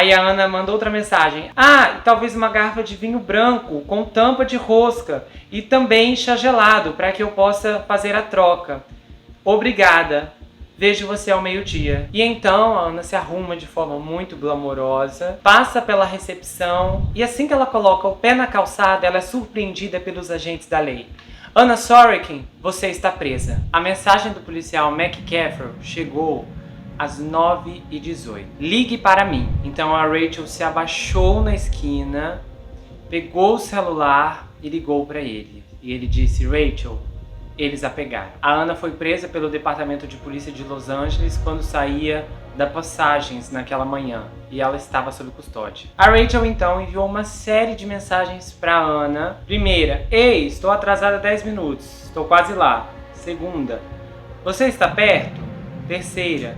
Aí a Ana mandou outra mensagem. Ah, e talvez uma garrafa de vinho branco com tampa de rosca e também chá gelado para que eu possa fazer a troca. Obrigada. Vejo você ao meio-dia. E então a Ana se arruma de forma muito glamourosa, passa pela recepção e assim que ela coloca o pé na calçada, ela é surpreendida pelos agentes da lei. Anna Sorokin, você está presa. A mensagem do policial McCaffrey chegou às 9h18. Ligue para mim. Então a Rachel se abaixou na esquina, pegou o celular e ligou para ele. E ele disse, Rachel, eles a pegaram. A Ana foi presa pelo Departamento de Polícia de Los Angeles quando saía da Passagens naquela manhã e ela estava sob custódia. A Rachel então enviou uma série de mensagens para Ana. Primeira, ei, estou atrasada 10 minutos, estou quase lá. Segunda, você está perto? Terceira,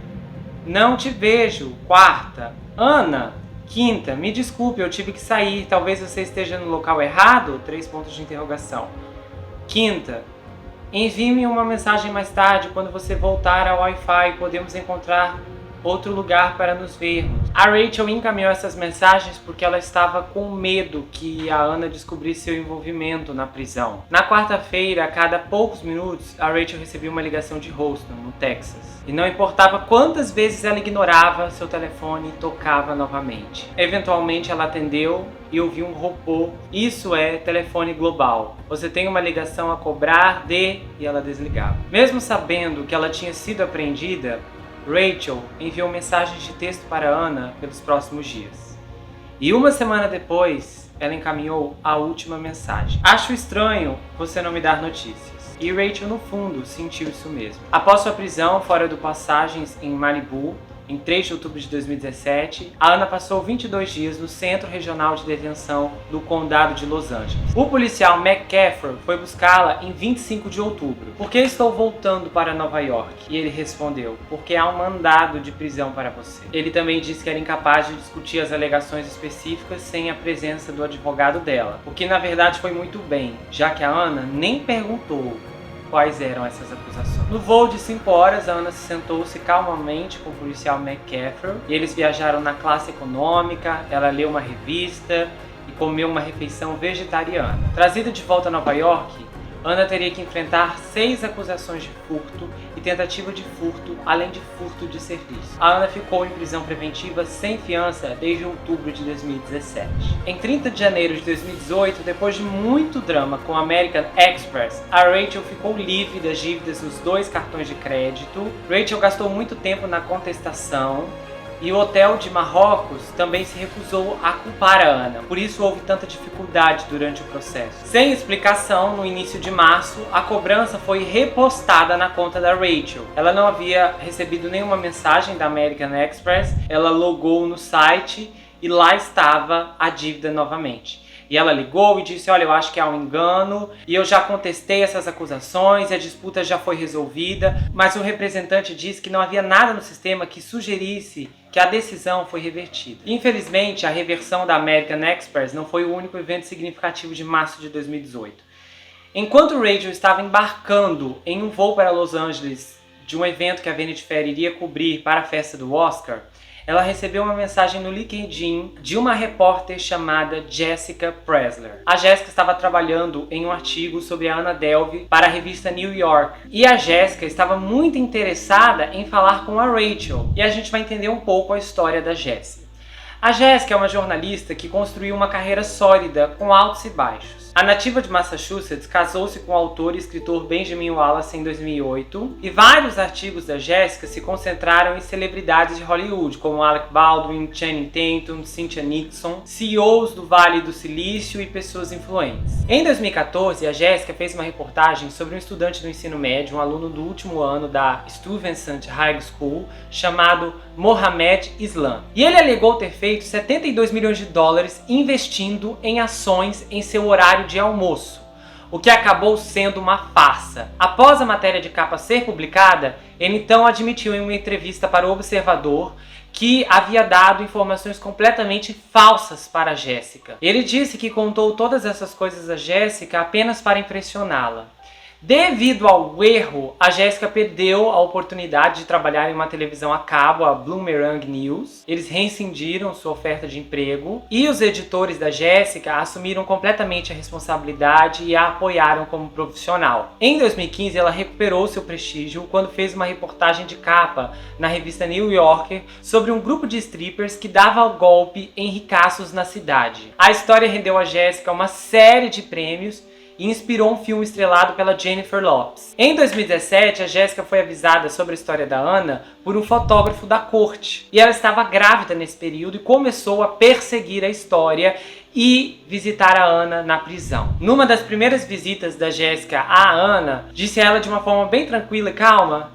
não te vejo. Quarta, Ana. Quinta, me desculpe, eu tive que sair, talvez você esteja no local errado? 3 pontos de interrogação. Quinta, envie-me uma mensagem mais tarde, quando você voltar ao Wi-Fi, podemos encontrar outro lugar para nos vermos. A Rachel encaminhou essas mensagens porque ela estava com medo que a Ana descobrisse seu envolvimento na prisão. Na quarta-feira, a cada poucos minutos, a Rachel recebia uma ligação de Houston, no Texas. E não importava quantas vezes ela ignorava, seu telefone tocava novamente. Eventualmente ela atendeu e ouviu um robô. Isso é telefone global. Você tem uma ligação a cobrar de... E ela desligava. Mesmo sabendo que ela tinha sido apreendida, Rachel enviou mensagens de texto para Ana pelos próximos dias. E uma semana depois, ela encaminhou a última mensagem. Acho estranho você não me dar notícias. E Rachel, no fundo, sentiu isso mesmo. Após sua prisão fora do Passagens em Malibu, em 3 de outubro de 2017, a Ana passou 22 dias no Centro Regional de Detenção do Condado de Los Angeles. O policial McCaffrey foi buscá-la em 25 de outubro. Por que estou voltando para Nova York? E ele respondeu, porque há um mandado de prisão para você. Ele também disse que era incapaz de discutir as alegações específicas sem a presença do advogado dela. O que na verdade foi muito bem, já que a Ana nem perguntou quais eram essas acusações. No voo de 5 horas, a Ana sentou-se calmamente com o policial McCaffrey e eles viajaram na classe econômica, ela leu uma revista e comeu uma refeição vegetariana. Trazida de volta a Nova York, Ana teria que enfrentar 6 acusações de furto e tentativa de furto, além de furto de serviço. A Ana ficou em prisão preventiva sem fiança desde outubro de 2017. Em 30 de janeiro de 2018, depois de muito drama com a American Express, a Rachel ficou livre das dívidas nos 2 cartões de crédito. Rachel gastou muito tempo na contestação. E o hotel de Marrocos também se recusou a culpar a Ana, por isso houve tanta dificuldade durante o processo. Sem explicação, no início de março, a cobrança foi repostada na conta da Rachel. Ela não havia recebido nenhuma mensagem da American Express, ela logou no site e lá estava a dívida novamente. E ela ligou e disse, olha, eu acho que há um engano e eu já contestei essas acusações e a disputa já foi resolvida, mas o representante disse que não havia nada no sistema que sugerisse que a decisão foi revertida. Infelizmente, a reversão da American Express não foi o único evento significativo de março de 2018. Enquanto Rachel estava embarcando em um voo para Los Angeles de um evento que a Vanity Fair iria cobrir para a festa do Oscar, ela recebeu uma mensagem no LinkedIn de uma repórter chamada Jessica Pressler. A Jessica estava trabalhando em um artigo sobre a Anna Delvey para a revista New York. E a Jessica estava muito interessada em falar com a Rachel. E a gente vai entender um pouco a história da Jessica. A Jessica é uma jornalista que construiu uma carreira sólida com altos e baixos. A nativa de Massachusetts casou-se com o autor e escritor Benjamin Wallace em 2008 e vários artigos da Jessica se concentraram em celebridades de Hollywood, como Alec Baldwin, Channing Tatum, Cynthia Nixon, CEOs do Vale do Silício e pessoas influentes. Em 2014, a Jessica fez uma reportagem sobre um estudante do ensino médio, um aluno do último ano da Stuyvesant High School, chamado Mohamed Islam. E ele alegou ter feito 72 milhões de dólares investindo em ações em seu horário de almoço, o que acabou sendo uma farsa. Após a matéria de capa ser publicada, ele então admitiu em uma entrevista para o Observador que havia dado informações completamente falsas para a Jéssica. Ele disse que contou todas essas coisas a Jéssica apenas para impressioná-la. Devido ao erro, a Jéssica perdeu a oportunidade de trabalhar em uma televisão a cabo, a Boomerang News. Eles rescindiram sua oferta de emprego e os editores da Jéssica assumiram completamente a responsabilidade e a apoiaram como profissional. Em 2015, ela recuperou seu prestígio quando fez uma reportagem de capa na revista New Yorker sobre um grupo de strippers que dava golpe em ricaços na cidade. A história rendeu a Jéssica uma série de prêmios e inspirou um filme estrelado pela Jennifer Lopez. Em 2017, a Jéssica foi avisada sobre a história da Ana por um fotógrafo da corte. E ela estava grávida nesse período e começou a perseguir a história e visitar a Ana na prisão. Numa das primeiras visitas da Jéssica à Ana, disse a ela de uma forma bem tranquila e calma: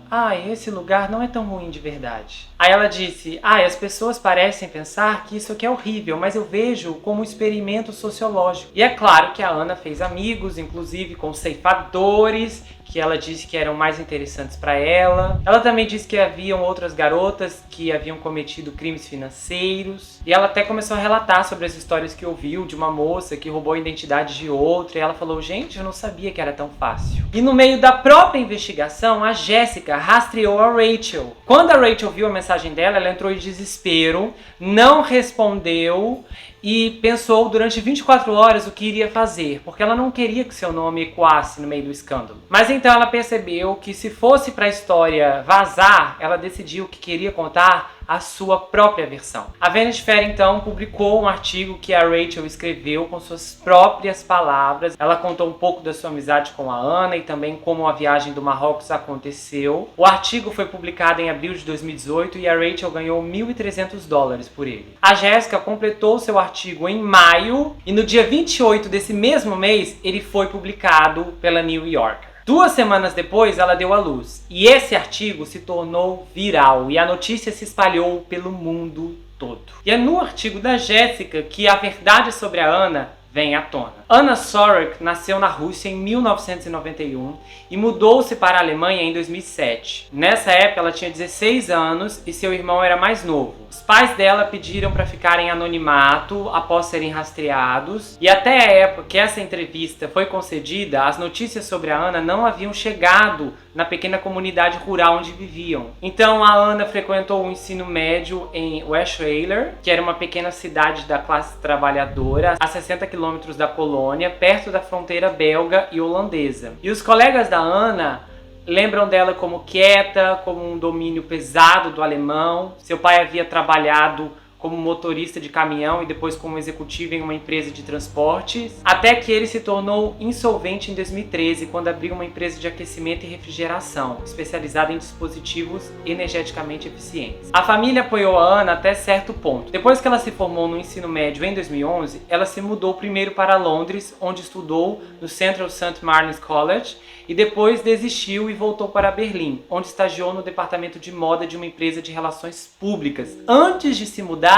esse lugar não é tão ruim de verdade. Aí ela disse: as pessoas parecem pensar que isso aqui é horrível, mas eu vejo como um experimento sociológico. E é claro que a Ana fez amigos, inclusive com ceifadores, que ela disse que eram mais interessantes para ela. Ela também disse que haviam outras garotas que haviam cometido crimes financeiros. E ela até começou a relatar sobre as histórias que ouviu de uma moça que roubou a identidade de outra. E ela falou: gente, eu não sabia que era tão fácil. E no meio da própria investigação, a Jéssica rastreou a Rachel. Quando a Rachel viu a mensagem dela, ela entrou em desespero, não respondeu e pensou durante 24 horas o que iria fazer, porque ela não queria que seu nome ecoasse no meio do escândalo. Mas então ela percebeu que se fosse para a história vazar, ela decidiu que queria contar a sua própria versão. A Vanity Fair então publicou um artigo que a Rachel escreveu com suas próprias palavras. Ela contou um pouco da sua amizade com a Ana e também como a viagem do Marrocos aconteceu. O artigo foi publicado em abril de 2018 e a Rachel ganhou $1.300 por ele. A Jéssica completou seu artigo em maio e no dia 28 desse mesmo mês ele foi publicado pela New Yorker. 2 semanas depois, ela deu à luz. E esse artigo se tornou viral e a notícia se espalhou pelo mundo todo. E é no artigo da Jéssica que a verdade sobre a Ana vem à tona. Anna Sorek nasceu na Rússia em 1991 e mudou-se para a Alemanha em 2007. Nessa época ela tinha 16 anos e seu irmão era mais novo. Os pais dela pediram para ficar em anonimato após serem rastreados e até a época que essa entrevista foi concedida, as notícias sobre a Ana não haviam chegado na pequena comunidade rural onde viviam. Então a Ana frequentou o ensino médio em Weschweiler, que era uma pequena cidade da classe trabalhadora, a 60 quilômetros da Polônia, perto da fronteira belga e holandesa. E os colegas da Ana lembram dela como quieta, como um domínio pesado do alemão. Seu pai havia trabalhado como motorista de caminhão e depois como executivo em uma empresa de transportes, até que ele se tornou insolvente em 2013, quando abriu uma empresa de aquecimento e refrigeração, especializada em dispositivos energeticamente eficientes. A família apoiou a Ana até certo ponto. Depois que ela se formou no ensino médio em 2011, ela se mudou primeiro para Londres, onde estudou no Central St. Martin's College, e depois desistiu e voltou para Berlim, onde estagiou no departamento de moda de uma empresa de relações públicas, antes de se mudar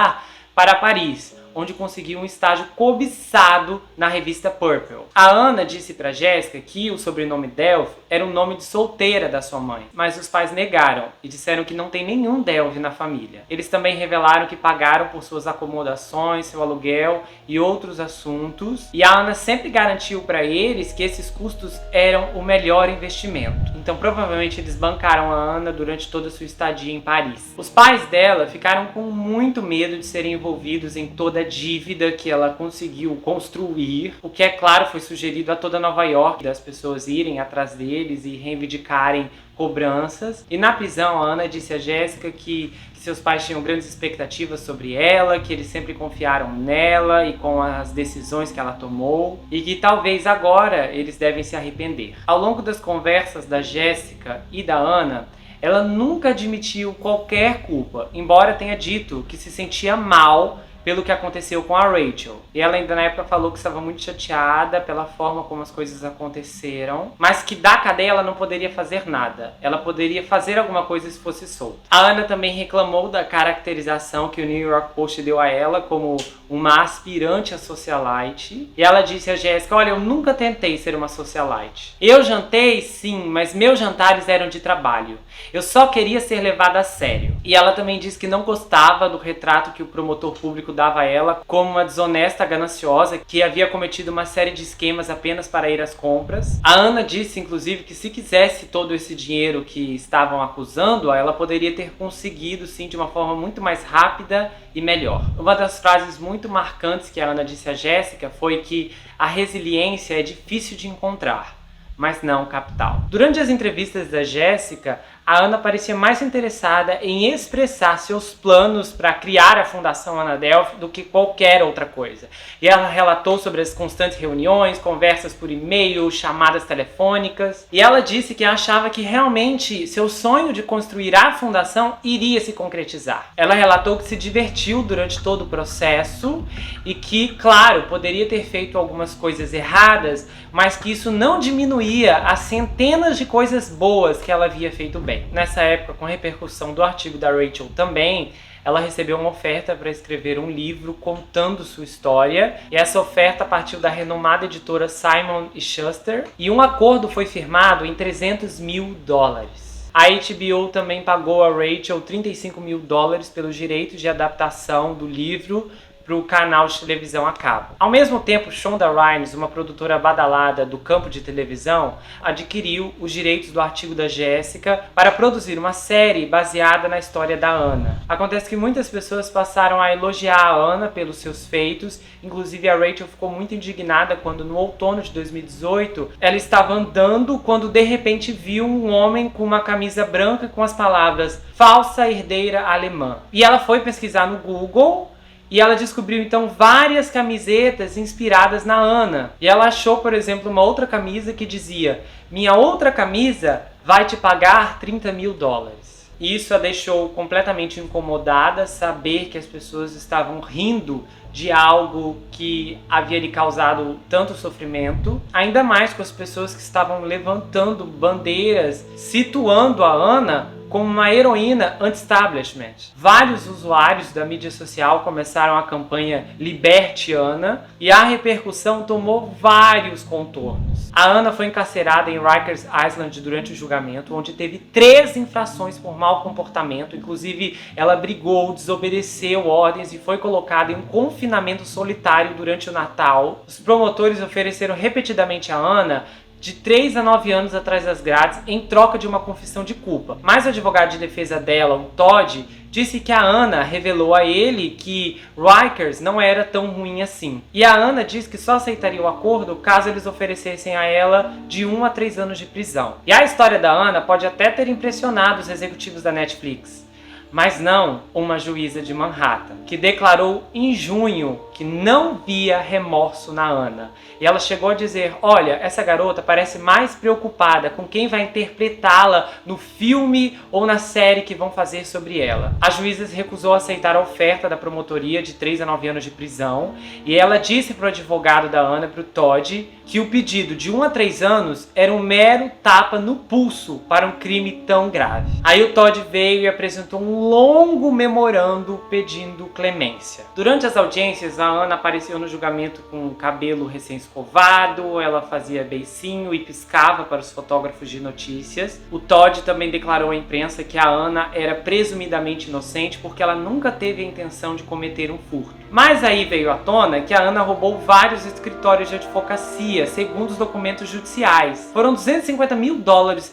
para Paris, onde conseguiu um estágio cobiçado na revista Purple. A Ana disse para Jéssica que o sobrenome Delv era um nome de solteira da sua mãe, mas os pais negaram e disseram que não tem nenhum Delv na família. Eles também revelaram que pagaram por suas acomodações, seu aluguel e outros assuntos, e a Ana sempre garantiu para eles que esses custos eram o melhor investimento. Então provavelmente eles bancaram a Ana durante toda a sua estadia em Paris. Os pais dela ficaram com muito medo de serem envolvidos em toda a dívida que ela conseguiu construir, o que é claro foi sugerido a toda Nova York, das pessoas irem atrás deles e reivindicarem cobranças. E na prisão a Ana disse a Jéssica que seus pais tinham grandes expectativas sobre ela, que eles sempre confiaram nela e com as decisões que ela tomou, e que talvez agora eles devem se arrepender. Ao longo das conversas da Jéssica e da Ana, ela nunca admitiu qualquer culpa, embora tenha dito que se sentia mal pelo que aconteceu com a Rachel. E ela ainda na época falou que estava muito chateada pela forma como as coisas aconteceram, mas que da cadeia ela não poderia fazer nada. Ela poderia fazer alguma coisa se fosse solta. A Ana também reclamou da caracterização que o New York Post deu a ela como uma aspirante a socialite. E ela disse a Jéssica: olha, eu nunca tentei ser uma socialite. Eu jantei, sim, mas meus jantares eram de trabalho. Eu só queria ser levada a sério. E ela também disse que não gostava do retrato que o promotor público público dava ela como uma desonesta gananciosa que havia cometido uma série de esquemas apenas para ir às compras. A Ana disse, inclusive, que se quisesse todo esse dinheiro que estavam acusando-a, ela poderia ter conseguido, sim, de uma forma muito mais rápida e melhor. Uma das frases muito marcantes que a Ana disse a Jéssica foi que a resiliência é difícil de encontrar, mas não capital. Durante as entrevistas da Jéssica, a Ana parecia mais interessada em expressar seus planos para criar a Fundação Ana Delvey do que qualquer outra coisa. E ela relatou sobre as constantes reuniões, conversas por e-mail, chamadas telefônicas. E ela disse que achava que realmente seu sonho de construir a fundação iria se concretizar. Ela relatou que se divertiu durante todo o processo e que, claro, poderia ter feito algumas coisas erradas, mas que isso não diminuía as centenas de coisas boas que ela havia feito bem. Nessa época, com a repercussão do artigo da Rachel também, ela recebeu uma oferta para escrever um livro contando sua história, e essa oferta partiu da renomada editora Simon & Schuster, e um acordo foi firmado em $300 mil. A HBO também pagou a Rachel $35 mil pelos direitos de adaptação do livro para o canal de televisão a cabo. Ao mesmo tempo, Shonda Rhimes, uma produtora badalada do campo de televisão, adquiriu os direitos do artigo da Jéssica para produzir uma série baseada na história da Ana. Acontece que muitas pessoas passaram a elogiar a Ana pelos seus feitos, inclusive a Rachel ficou muito indignada quando no outono de 2018 ela estava andando quando de repente viu um homem com uma camisa branca com as palavras "falsa herdeira alemã". E ela foi pesquisar no Google e ela descobriu então várias camisetas inspiradas na Ana. E ela achou, por exemplo, uma outra camisa que dizia: "Minha outra camisa vai te pagar $30 mil". E isso a deixou completamente incomodada, saber que as pessoas estavam rindo de algo que havia lhe causado tanto sofrimento, ainda mais com as pessoas que estavam levantando bandeiras, situando a Ana como uma heroína anti-establishment. Vários usuários da mídia social começaram a campanha Liberte Ana, e a repercussão tomou vários contornos. A Ana foi encarcerada em Rikers Island durante o julgamento, onde teve 3 infrações por mau comportamento, inclusive ela brigou, desobedeceu ordens e foi colocada em um confinamento solitário durante o Natal. Os promotores ofereceram repetidamente a Ana de 3 a 9 anos atrás das grades em troca de uma confissão de culpa. Mas o advogado de defesa dela, o Todd, disse que a Ana revelou a ele que Rikers não era tão ruim assim. E a Ana disse que só aceitaria o acordo caso eles oferecessem a ela de 1 a 3 anos de prisão. E a história da Ana pode até ter impressionado os executivos da Netflix, mas não uma juíza de Manhattan, que declarou em junho que não via remorso na Ana. E ela chegou a dizer: "Olha, essa garota parece mais preocupada com quem vai interpretá-la no filme ou na série que vão fazer sobre ela". A juíza recusou aceitar a oferta da promotoria de 3 a 9 anos de prisão, e ela disse para o advogado da Ana, para o Todd, que o pedido de 1 a 3 anos era um mero tapa no pulso para um crime tão grave. Aí o Todd veio e apresentou um longo memorando pedindo clemência. Durante as audiências, a Ana apareceu no julgamento com o cabelo recém-escovado, ela fazia beicinho e piscava para os fotógrafos de notícias. O Todd também declarou à imprensa que a Ana era presumidamente inocente porque ela nunca teve a intenção de cometer um furto. Mas aí veio à tona que a Ana roubou vários escritórios de advocacia, segundo os documentos judiciais. Foram $250 mil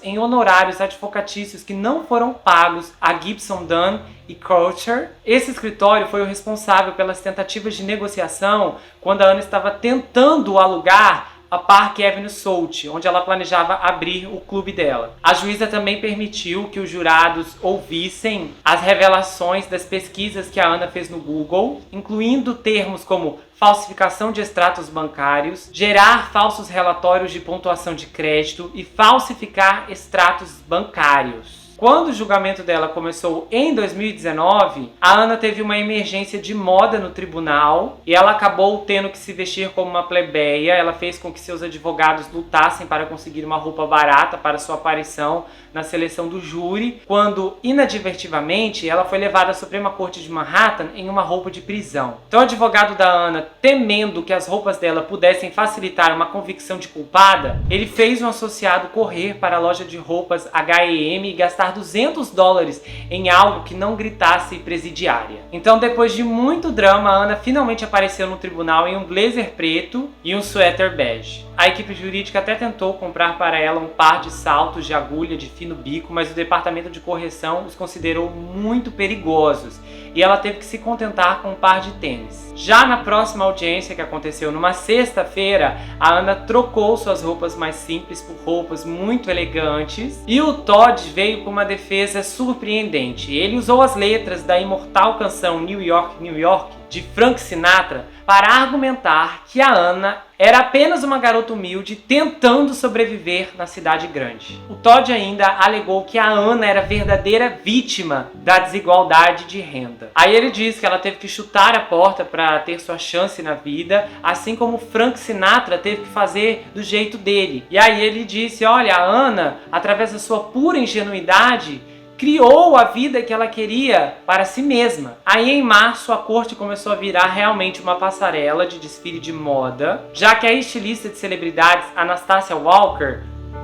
em honorários advocatícios que não foram pagos a Gibson Dunn e Croucher. Esse escritório foi o responsável pelas tentativas de negociação quando a Ana estava tentando alugar a Park Avenue South, onde ela planejava abrir o clube dela. A juíza também permitiu que os jurados ouvissem as revelações das pesquisas que a Ana fez no Google, incluindo termos como falsificação de extratos bancários, gerar falsos relatórios de pontuação de crédito e falsificar extratos bancários. Quando o julgamento dela começou em 2019, a Ana teve uma emergência de moda no tribunal e ela acabou tendo que se vestir como uma plebeia. Ela fez com que seus advogados lutassem para conseguir uma roupa barata para sua aparição na seleção do júri, quando, inadvertidamente, ela foi levada à Suprema Corte de Manhattan em uma roupa de prisão. Então o advogado da Ana, temendo que as roupas dela pudessem facilitar uma convicção de culpada, ele fez um associado correr para a loja de roupas H&M e gastar gastar $200 em algo que não gritasse presidiária. Então, depois de muito drama, a Ana finalmente apareceu no tribunal em um blazer preto e um suéter bege. A equipe jurídica até tentou comprar para ela um par de saltos de agulha de fino bico, mas o departamento de correção os considerou muito perigosos e ela teve que se contentar com um par de tênis. Já na próxima audiência, que aconteceu numa sexta-feira, a Ana trocou suas roupas mais simples por roupas muito elegantes e o Todd veio com uma defesa surpreendente. Ele usou as letras da imortal canção New York, New York, de Frank Sinatra, para argumentar que a Ana era apenas uma garota humilde tentando sobreviver na cidade grande. O Todd ainda alegou que a Ana era verdadeira vítima da desigualdade de renda. Aí ele diz que ela teve que chutar a porta para ter sua chance na vida, assim como Frank Sinatra teve que fazer do jeito dele. E aí ele disse, olha, a Ana, através da sua pura ingenuidade, criou a vida que ela queria para si mesma. Aí em março a corte começou a virar realmente uma passarela de desfile de moda, já que a estilista de celebridades Anastasia Walker,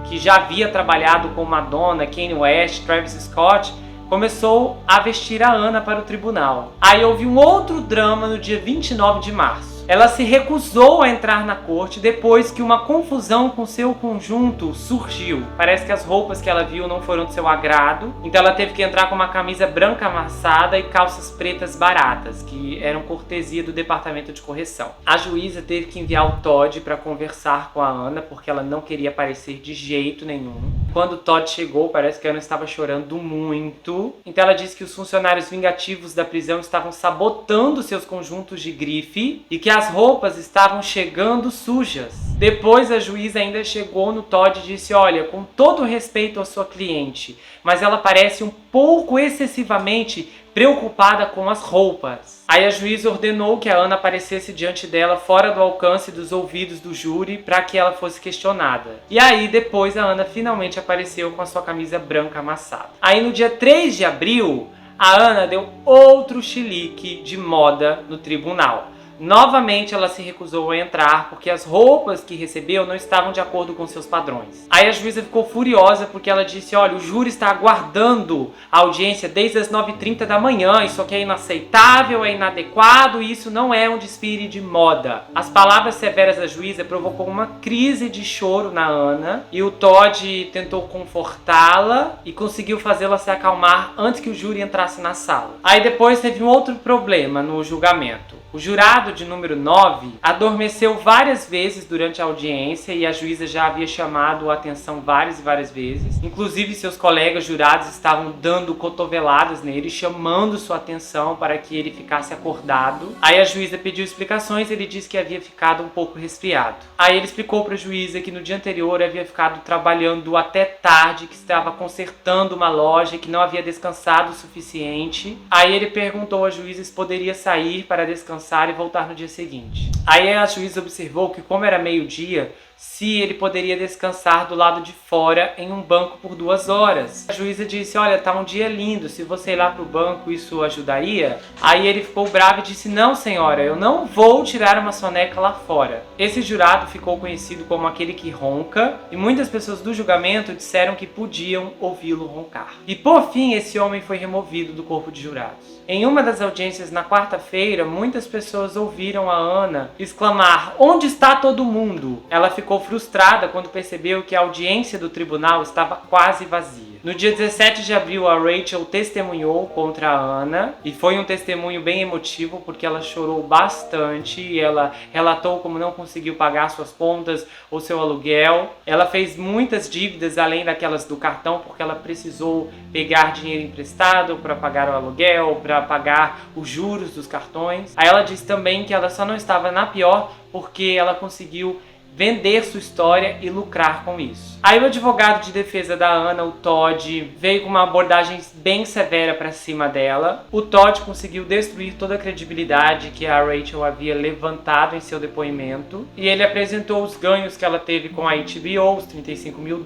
que já havia trabalhado com Madonna, Kanye West, Travis Scott, começou a vestir a Ana para o tribunal. Aí houve um outro drama no dia 29 de março. Ela se recusou a entrar na corte depois que uma confusão com seu conjunto surgiu. Parece que as roupas que ela viu não foram do seu agrado, então ela teve que entrar com uma camisa branca amassada e calças pretas baratas, que eram cortesia do departamento de correção. A juíza teve que enviar o Todd para conversar com a Ana, porque ela não queria aparecer de jeito nenhum. Quando o Todd chegou, parece que a Ana estava chorando muito. Então ela disse que os funcionários vingativos da prisão estavam sabotando seus conjuntos de grife e que as roupas estavam chegando sujas. Depois a juíza ainda chegou no Todd e disse, olha, com todo respeito à sua cliente, mas ela parece um pouco excessivamente preocupada com as roupas. Aí a juíza ordenou que a Ana aparecesse diante dela fora do alcance dos ouvidos do júri para que ela fosse questionada. E aí depois a Ana finalmente apareceu com a sua camisa branca amassada. Aí no dia 3 de abril, a Ana deu outro chilique de moda no tribunal. Novamente ela se recusou a entrar porque as roupas que recebeu não estavam de acordo com seus padrões. Aí a juíza ficou furiosa porque ela disse, olha, o júri está aguardando a audiência desde as 9h30 da manhã, isso aqui é inaceitável, é inadequado e isso não é um desfile de moda. As palavras severas da juíza provocou uma crise de choro na Ana e o Todd tentou confortá-la e conseguiu fazê-la se acalmar antes que o júri entrasse na sala. Aí depois teve um outro problema no julgamento. O jurado de número 9 adormeceu várias vezes durante a audiência e a juíza já havia chamado a atenção várias e várias vezes. Inclusive seus colegas jurados estavam dando cotoveladas nele, chamando sua atenção para que ele ficasse acordado. Aí a juíza pediu explicações e ele disse que havia ficado um pouco resfriado. Aí ele explicou para a juíza que no dia anterior havia ficado trabalhando até tarde, que estava consertando uma loja e que não havia descansado o suficiente. Aí ele perguntou à juíza se poderia sair para descansar e voltar no dia seguinte. Aí a juíza observou que, como era meio-dia, se ele poderia descansar do lado de fora em um banco por 2 horas. A juíza disse, olha, tá um dia lindo, se você ir lá pro banco isso ajudaria? Aí ele ficou bravo e disse, não senhora, eu não vou tirar uma soneca lá fora. Esse jurado ficou conhecido como aquele que ronca e muitas pessoas do julgamento disseram que podiam ouvi-lo roncar. E por fim, esse homem foi removido do corpo de jurados. Em uma das audiências na quarta-feira, muitas pessoas ouviram a Ana exclamar, onde está todo mundo? Ela ficou frustrada quando percebeu que a audiência do tribunal estava quase vazia. No dia 17 de abril, a Rachel testemunhou contra a Ana e foi um testemunho bem emotivo porque ela chorou bastante e ela relatou como não conseguiu pagar suas contas ou seu aluguel. Ela fez muitas dívidas além daquelas do cartão porque ela precisou pegar dinheiro emprestado para pagar o aluguel, para pagar os juros dos cartões. Aí ela disse também que ela só não estava na pior porque ela conseguiu vender sua história e lucrar com isso. Aí o advogado de defesa da Ana, o Todd, veio com uma abordagem bem severa para cima dela. O Todd conseguiu destruir toda a credibilidade que a Rachel havia levantado em seu depoimento e ele apresentou os ganhos que ela teve com a HBO, os $35 mil,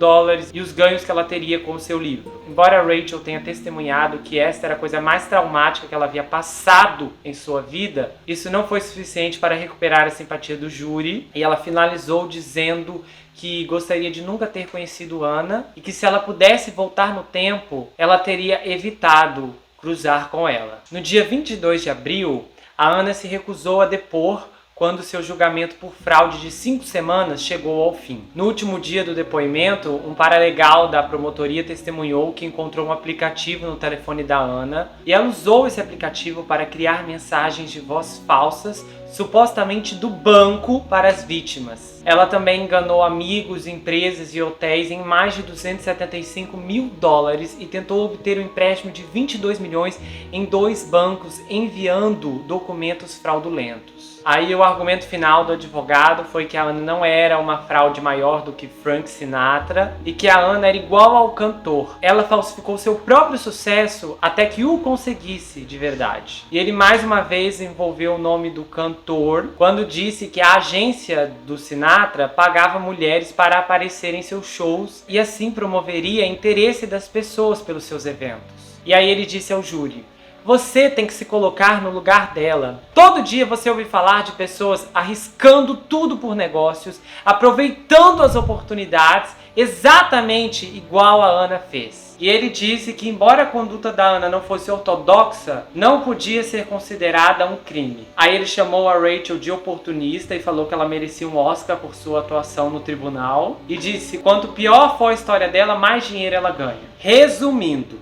e os ganhos que ela teria com o seu livro. Embora a Rachel tenha testemunhado que esta era a coisa mais traumática que ela havia passado em sua vida, isso não foi suficiente para recuperar a simpatia do júri e ela finalizou avisou dizendo que gostaria de nunca ter conhecido Ana e que se ela pudesse voltar no tempo, ela teria evitado cruzar com ela. No dia 22 de abril, a Ana se recusou a depor quando seu julgamento por fraude de 5 semanas chegou ao fim. No último dia do depoimento, um paralegal da promotoria testemunhou que encontrou um aplicativo no telefone da Ana e ela usou esse aplicativo para criar mensagens de voz falsas, supostamente do banco, para as vítimas. Ela também enganou amigos, empresas e hotéis em mais de 275 mil dólares e tentou obter um empréstimo de 22 milhões em 2 bancos, enviando documentos fraudulentos. Aí o argumento final do advogado foi que a Ana não era uma fraude maior do que Frank Sinatra e que a Ana era igual ao cantor. Ela falsificou seu próprio sucesso até que o conseguisse de verdade. E ele mais uma vez envolveu o nome do cantor quando disse que a agência do Sinatra pagava mulheres para aparecer em seus shows e assim promoveria interesse das pessoas pelos seus eventos. E aí ele disse ao júri: você tem que se colocar no lugar dela. Todo dia você ouve falar de pessoas arriscando tudo por negócios, aproveitando as oportunidades, exatamente igual a Ana fez. E ele disse que, embora a conduta da Ana não fosse ortodoxa, não podia ser considerada um crime. Aí ele chamou a Rachel de oportunista e falou que ela merecia um Oscar por sua atuação no tribunal. E disse: quanto pior for a história dela, mais dinheiro ela ganha. Resumindo,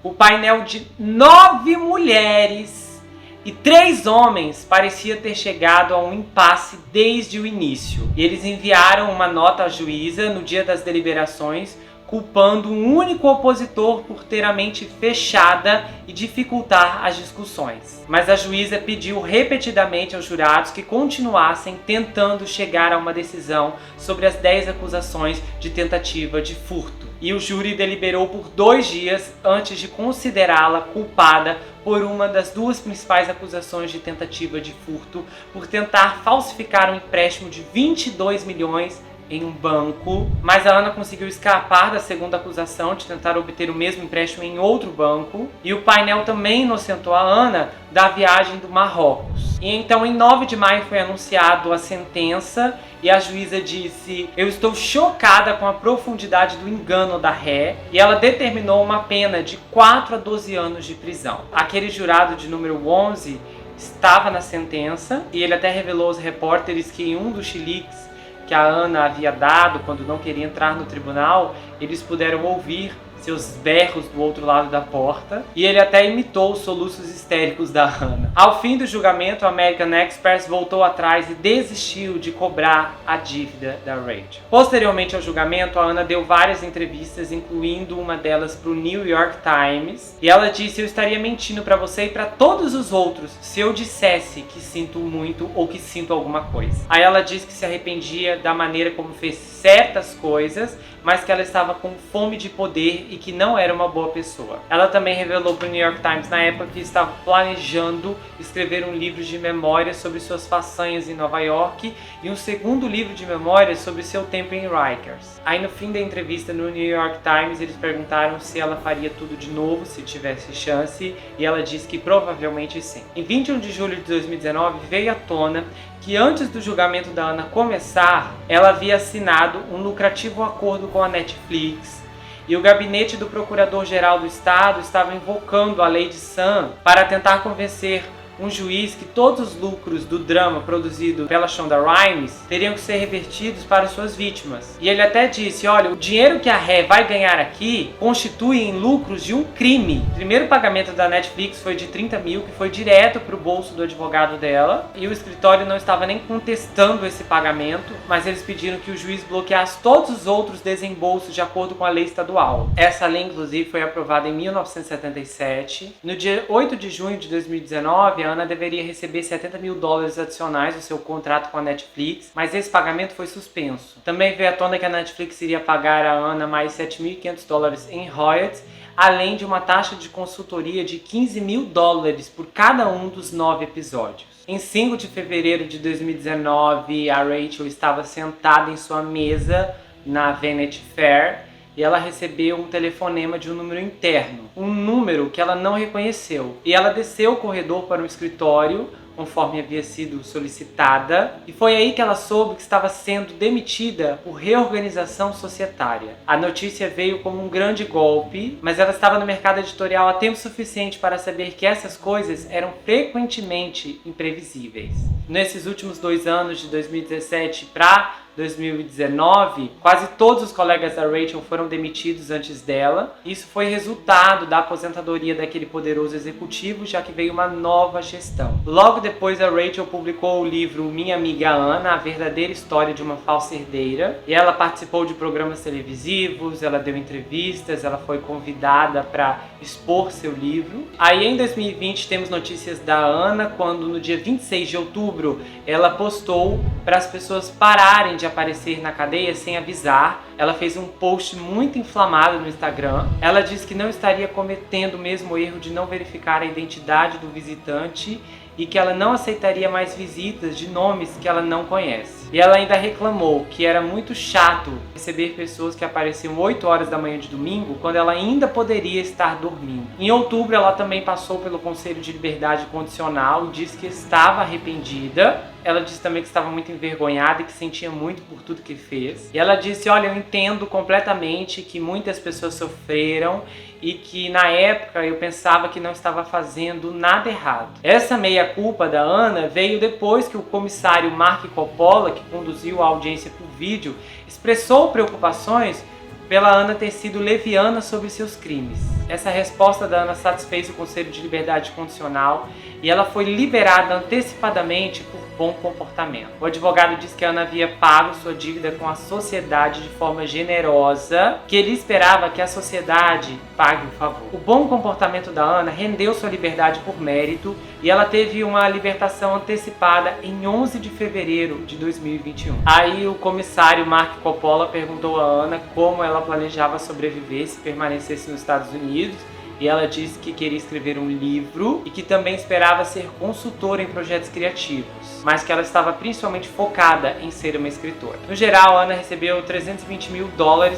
o painel de 9 mulheres e 3 homens parecia ter chegado a um impasse desde o início. E eles enviaram uma nota à juíza no dia das deliberações, culpando um único opositor por ter a mente fechada e dificultar as discussões. Mas a juíza pediu repetidamente aos jurados que continuassem tentando chegar a uma decisão sobre as 10 acusações de tentativa de furto. E o júri deliberou por 2 dias antes de considerá-la culpada por uma das 2 principais acusações de tentativa de furto, por tentar falsificar um empréstimo de 22 milhões em um banco, mas a Ana conseguiu escapar da segunda acusação de tentar obter o mesmo empréstimo em outro banco, e o painel também inocentou a Ana da viagem do Marrocos. E então, em 9 de maio foi anunciado a sentença e a juíza disse: eu estou chocada com a profundidade do engano da ré, e ela determinou uma pena de 4 a 12 anos de prisão. Aquele jurado de número 11 estava na sentença e ele até revelou aos repórteres que em um dos chiliques que a Ana havia dado quando não queria entrar no tribunal, eles puderam ouvir seus berros do outro lado da porta, e ele até imitou os soluços histéricos da Ana. Ao fim do julgamento, a American Express voltou atrás e desistiu de cobrar a dívida da Rachel. Posteriormente ao julgamento, a Ana deu várias entrevistas, incluindo uma delas para o New York Times, e ela disse: eu estaria mentindo para você e para todos os outros se eu dissesse que sinto muito ou que sinto alguma coisa. Aí ela disse que se arrependia da maneira como fez certas coisas, mas que ela estava com fome de poder e que não era uma boa pessoa. Ela também revelou para o New York Times na época que estava planejando escrever um livro de memórias sobre suas façanhas em Nova York e um segundo livro de memórias sobre seu tempo em Rikers. Aí no fim da entrevista no New York Times, eles perguntaram se ela faria tudo de novo se tivesse chance, e ela disse que provavelmente sim. Em 21 de julho de 2019 veio à tona que antes do julgamento da Ana começar, ela havia assinado um lucrativo acordo com a Netflix, e o gabinete do Procurador-Geral do Estado estava invocando a Lei de Sam para tentar convencer um juiz que todos os lucros do drama produzido pela Shonda Rhimes teriam que ser revertidos para suas vítimas. E ele até disse: olha, o dinheiro que a ré vai ganhar aqui constitui em lucros de um crime. O primeiro pagamento da Netflix foi de 30 mil, que foi direto para o bolso do advogado dela, e o escritório não estava nem contestando esse pagamento, mas eles pediram que o juiz bloqueasse todos os outros desembolsos de acordo com a lei estadual. Essa lei, inclusive, foi aprovada em 1977. No dia 8 de junho de 2019, a Ana deveria receber 70 mil dólares adicionais do seu contrato com a Netflix, mas esse pagamento foi suspenso. Também veio à tona que a Netflix iria pagar a Ana mais 7.500 dólares em royalties, além de uma taxa de consultoria de 15 mil dólares por cada um dos 9 episódios. Em 5 de fevereiro de 2019, a Rachel estava sentada em sua mesa na Vanity Fair e ela recebeu um telefonema de um número interno, um número que ela não reconheceu. E ela desceu o corredor para o escritório, conforme havia sido solicitada, e foi aí que ela soube que estava sendo demitida por reorganização societária. A notícia veio como um grande golpe, mas ela estava no mercado editorial há tempo suficiente para saber que essas coisas eram frequentemente imprevisíveis. Nesses últimos 2 anos, de 2017 para 2019, quase todos os colegas da Rachel foram demitidos antes dela. Isso foi resultado da aposentadoria daquele poderoso executivo, já que veio uma nova gestão. Logo depois, a Rachel publicou o livro Minha Amiga Ana, a verdadeira história de uma falsa herdeira. E ela participou de programas televisivos, ela deu entrevistas, ela foi convidada para expor seu livro. Aí em 2020 temos notícias da Ana, quando no dia 26 de outubro ela postou para as pessoas pararem de aparecer na cadeia sem avisar. Ela fez um post muito inflamado no Instagram. Ela disse que não estaria cometendo o mesmo erro de não verificar a identidade do visitante e que ela não aceitaria mais visitas de nomes que ela não conhece. E ela ainda reclamou que era muito chato receber pessoas que apareciam 8 horas da manhã de domingo, quando ela ainda poderia estar dormindo. Em outubro, ela também passou pelo Conselho de Liberdade Condicional e disse que estava arrependida. Ela disse também que estava muito envergonhada e que sentia muito por tudo que fez. E ela disse, olha, eu entendo completamente que muitas pessoas sofreram e que na época eu pensava que não estava fazendo nada errado. Essa meia-culpa da Ana veio depois que o comissário Mark Coppola, que conduziu a audiência por vídeo, expressou preocupações pela Ana ter sido leviana sobre seus crimes. Essa resposta da Ana satisfez o Conselho de Liberdade Condicional e ela foi liberada antecipadamente por bom comportamento. O advogado disse que a Ana havia pago sua dívida com a sociedade de forma generosa, que ele esperava que a sociedade pague o favor. O bom comportamento da Ana rendeu sua liberdade por mérito e ela teve uma libertação antecipada em 11 de fevereiro de 2021. Aí o comissário Mark Coppola perguntou a Ana como ela planejava sobreviver se permanecesse nos Estados Unidos. E ela disse que queria escrever um livro e que também esperava ser consultora em projetos criativos, mas que ela estava principalmente focada em ser uma escritora. No geral, a Ana recebeu $320 mil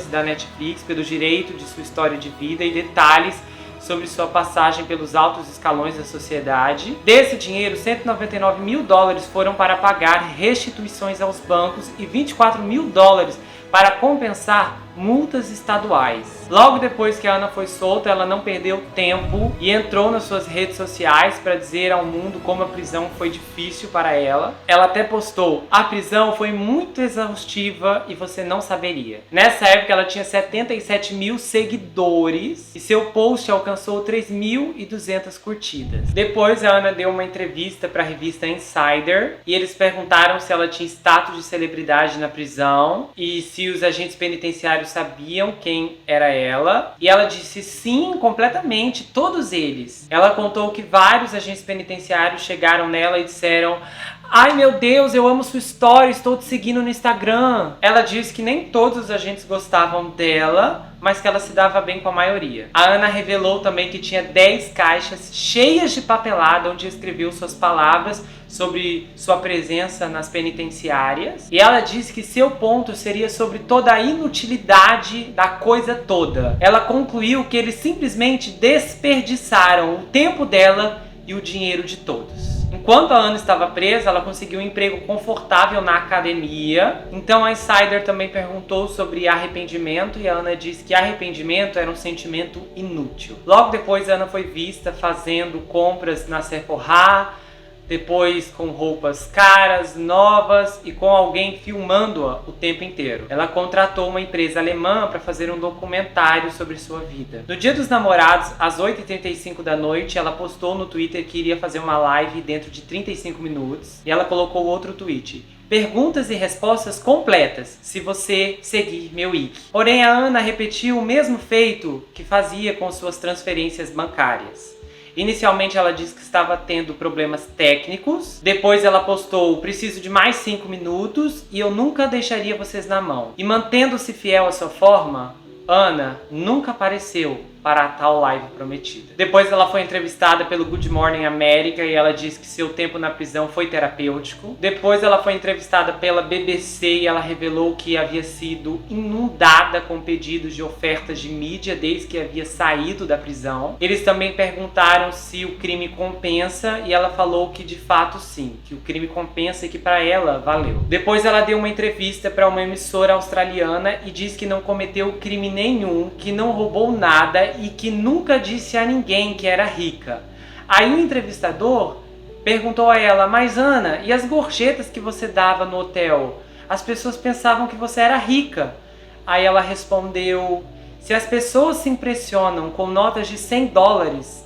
da Netflix pelo direito de sua história de vida e detalhes sobre sua passagem pelos altos escalões da sociedade. Desse dinheiro, $199 mil foram para pagar restituições aos bancos e $24 mil para compensar multas estaduais. Logo depois que a Ana foi solta, ela não perdeu tempo e entrou nas suas redes sociais para dizer ao mundo como a prisão foi difícil para ela. Ela até postou: a prisão foi muito exaustiva e você não saberia. Nessa época ela tinha 77 mil seguidores e seu post alcançou 3.200 curtidas. Depois a Ana deu uma entrevista para a revista Insider e eles perguntaram se ela tinha status de celebridade na prisão e se os agentes penitenciários sabiam quem era ela, e ela disse sim, completamente, todos eles. Ela contou que vários agentes penitenciários chegaram nela e disseram: ai meu Deus, eu amo sua história, estou te seguindo no Instagram. Ela disse que nem todos os agentes gostavam dela, mas que ela se dava bem com a maioria. A Ana revelou também que tinha 10 caixas cheias de papelada onde escreveu suas palavras sobre sua presença nas penitenciárias. E ela disse que seu ponto seria sobre toda a inutilidade da coisa toda. Ela concluiu que eles simplesmente desperdiçaram o tempo dela e o dinheiro de todos. Enquanto a Ana estava presa, ela conseguiu um emprego confortável na academia. Então a Insider também perguntou sobre arrependimento e a Ana disse que arrependimento era um sentimento inútil. Logo depois a Ana foi vista fazendo compras na Sephora, depois com roupas caras, novas e com alguém filmando-a o tempo inteiro. Ela contratou uma empresa alemã para fazer um documentário sobre sua vida. No Dia dos Namorados, às 8h35 da noite, ela postou no Twitter que iria fazer uma live dentro de 35 minutos e ela colocou outro tweet: perguntas e respostas completas se você seguir meu wiki. Porém, a Ana repetiu o mesmo feito que fazia com suas transferências bancárias. Inicialmente ela disse que estava tendo problemas técnicos. Depois ela postou: preciso de mais 5 minutos e eu nunca deixaria vocês na mão. E mantendo-se fiel à sua forma, Ana nunca apareceu para a tal live prometida. Depois ela foi entrevistada pelo Good Morning America e ela disse que seu tempo na prisão foi terapêutico. Depois ela foi entrevistada pela BBC e ela revelou que havia sido inundada com pedidos de ofertas de mídia desde que havia saído da prisão. Eles também perguntaram se o crime compensa e ela falou que de fato sim, que o crime compensa e que para ela valeu. Depois ela deu uma entrevista para uma emissora australiana e disse que não cometeu crime nenhum, que não roubou nada e que nunca disse a ninguém que era rica. Aí o entrevistador perguntou a ela: mas Ana, e as gorjetas que você dava no hotel? As pessoas pensavam que você era rica. Aí ela respondeu: se as pessoas se impressionam com notas de $100,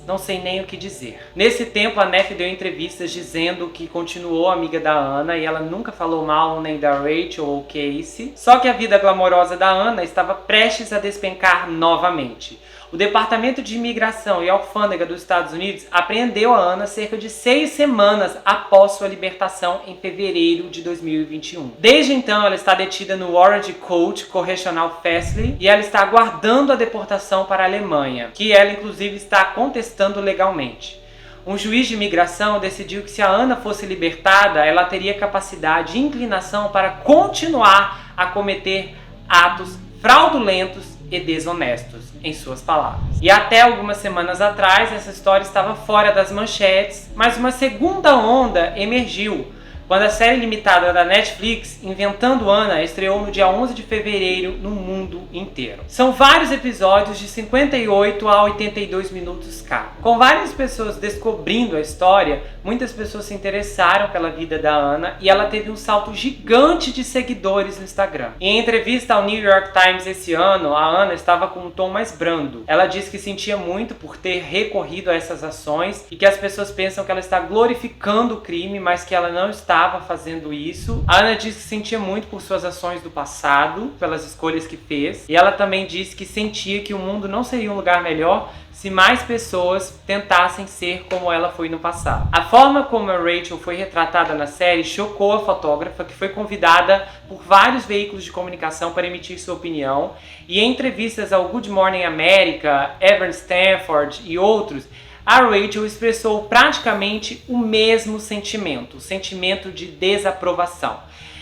não sei nem o que dizer. Nesse tempo, a Neff deu entrevistas dizendo que continuou amiga da Ana e ela nunca falou mal nem da Rachel ou Casey. Só que a vida glamourosa da Ana estava prestes a despencar novamente. O Departamento de Imigração e Alfândega dos Estados Unidos apreendeu a Ana cerca de 6 semanas após sua libertação em fevereiro de 2021. Desde então, ela está detida no Orange County Correctional Facility e ela está aguardando a deportação para a Alemanha, que ela inclusive está contestando legalmente. Um juiz de imigração decidiu que se a Ana fosse libertada, ela teria capacidade e inclinação para continuar a cometer atos fraudulentos e desonestos, em suas palavras. E até algumas semanas atrás, essa história estava fora das manchetes, mas uma segunda onda emergiu quando a série limitada da Netflix, Inventando Ana, estreou no dia 11 de fevereiro no mundo inteiro. São vários episódios de 58 a 82 minutos cada. Com várias pessoas descobrindo a história, muitas pessoas se interessaram pela vida da Ana e ela teve um salto gigante de seguidores no Instagram. Em entrevista ao New York Times esse ano, a Ana estava com um tom mais brando. Ela disse que sentia muito por ter recorrido a essas ações e que as pessoas pensam que ela está glorificando o crime, mas que ela não estava fazendo isso. A Ana disse que sentia muito por suas ações do passado, pelas escolhas que fez, e ela também disse que sentia que o mundo não seria um lugar melhor se mais pessoas tentassem ser como ela foi no passado. A forma como a Rachel foi retratada na série chocou a fotógrafa, que foi convidada por vários veículos de comunicação para emitir sua opinião, e em entrevistas ao Good Morning America, Evan Stanford e outros, a Rachel expressou praticamente o mesmo sentimento, o sentimento de desaprovação.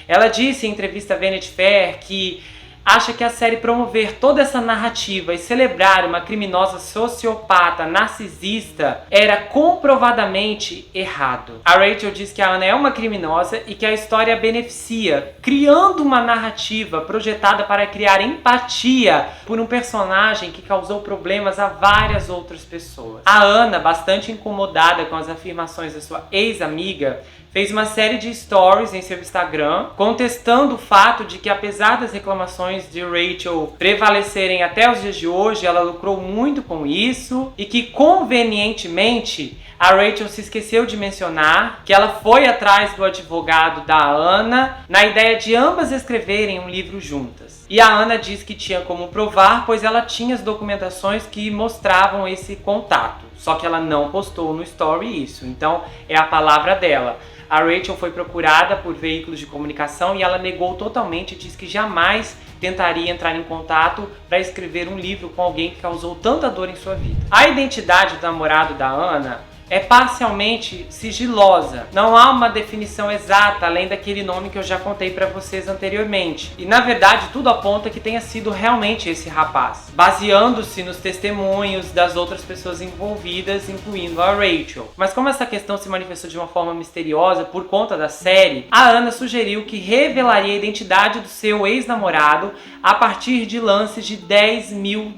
Ela disse em entrevista à Vanity Fair que acha que a série promover toda essa narrativa e celebrar uma criminosa sociopata narcisista era comprovadamente errado. A Rachel diz que a Ana é uma criminosa e que a história a beneficia, criando uma narrativa projetada para criar empatia por um personagem que causou problemas a várias outras pessoas. A Ana, bastante incomodada com as afirmações da sua ex-amiga, fez uma série de stories em seu Instagram, contestando o fato de que, apesar das reclamações de Rachel prevalecerem até os dias de hoje, ela lucrou muito com isso e que, convenientemente, a Rachel se esqueceu de mencionar que ela foi atrás do advogado da Ana na ideia de ambas escreverem um livro juntas. E a Ana disse que tinha como provar, pois ela tinha as documentações que mostravam esse contato. Só que ela não postou no story isso, então é a palavra dela. A Rachel foi procurada por veículos de comunicação e ela negou totalmente e disse que jamais tentaria entrar em contato para escrever um livro com alguém que causou tanta dor em sua vida. A identidade do namorado da Ana é parcialmente sigilosa. Não há uma definição exata além daquele nome que eu já contei para vocês anteriormente. E na verdade tudo aponta que tenha sido realmente esse rapaz, baseando-se nos testemunhos das outras pessoas envolvidas, incluindo a Rachel. Mas como essa questão se manifestou de uma forma misteriosa por conta da série, a Ana sugeriu que revelaria a identidade do seu ex-namorado a partir de lances de $10 mil.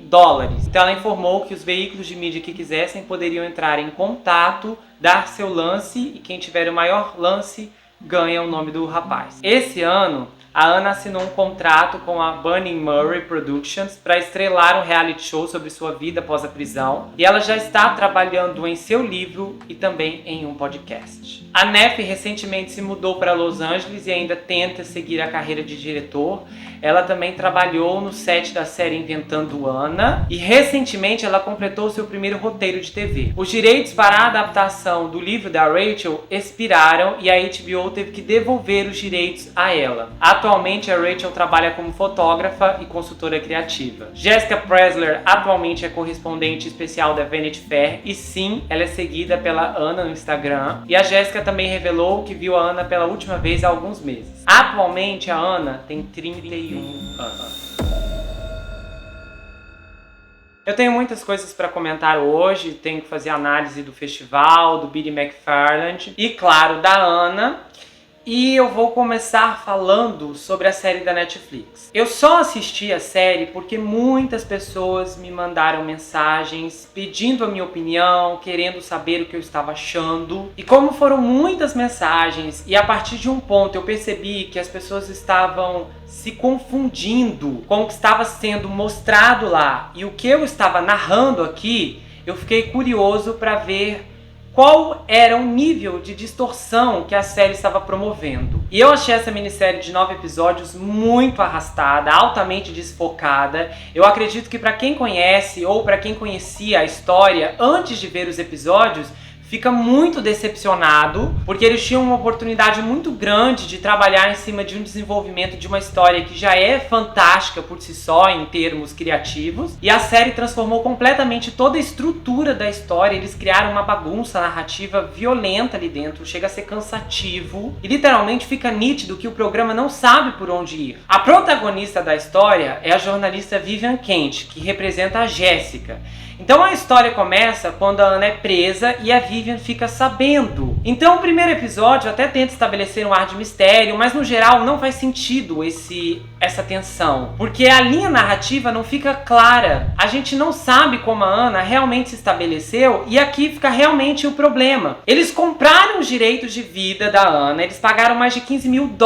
Então ela informou que os veículos de mídia que quisessem poderiam entrar em contato, dar seu lance e quem tiver o maior lance ganha o nome do rapaz. Esse ano, a Ana assinou um contrato com a Bunny Murray Productions para estrelar um reality show sobre sua vida após a prisão e ela já está trabalhando em seu livro e também em um podcast. A Neff recentemente se mudou para Los Angeles e ainda tenta seguir a carreira de diretor. ela também trabalhou no set da série Inventando Anna e recentemente ela completou seu primeiro roteiro de TV. Os direitos para a adaptação do livro da Rachel expiraram e a HBO teve que devolver os direitos a ela. Atualmente a Rachel trabalha como fotógrafa e consultora criativa. Jessica Pressler atualmente é correspondente especial da Vanity Fair e sim, ela é seguida pela Anna no Instagram. E a Jessica também revelou que viu a Anna pela última vez há alguns meses. Atualmente a Anna tem 31 anos. Eu tenho muitas coisas para comentar hoje, tenho que fazer análise do festival, do Billy McFarland e, claro, da Anna. E eu vou começar falando sobre a série da Netflix. Eu só assisti a série porque muitas pessoas me mandaram mensagens pedindo a minha opinião, querendo saber o que eu estava achando. E como foram muitas mensagens e a partir de um ponto eu percebi que as pessoas estavam se confundindo com o que estava sendo mostrado lá e o que eu estava narrando aqui, eu fiquei curioso para ver qual era o nível de distorção que a série estava promovendo. E eu achei essa minissérie de 9 episódios muito arrastada, altamente desfocada. Eu acredito que para quem conhece ou para quem conhecia a história antes de ver os episódios, fica muito decepcionado, porque eles tinham uma oportunidade muito grande de trabalhar em cima de um desenvolvimento de uma história que já é fantástica por si só, em termos criativos, e a série transformou completamente toda a estrutura da história. Eles criaram uma bagunça narrativa violenta ali dentro, chega a ser cansativo, e literalmente fica nítido que o programa não sabe por onde ir. A protagonista da história é a jornalista Vivian Kent, que representa a Jéssica. Então a história começa quando a Anna é presa e a Vivian fica sabendo. Então o primeiro episódio até tenta estabelecer um ar de mistério, mas no geral não faz sentido essa tensão, porque a linha narrativa não fica clara. A gente não sabe como a Anna realmente se estabeleceu e aqui fica realmente o problema. Eles compraram os direitos de vida da Anna, eles pagaram mais de $15 mil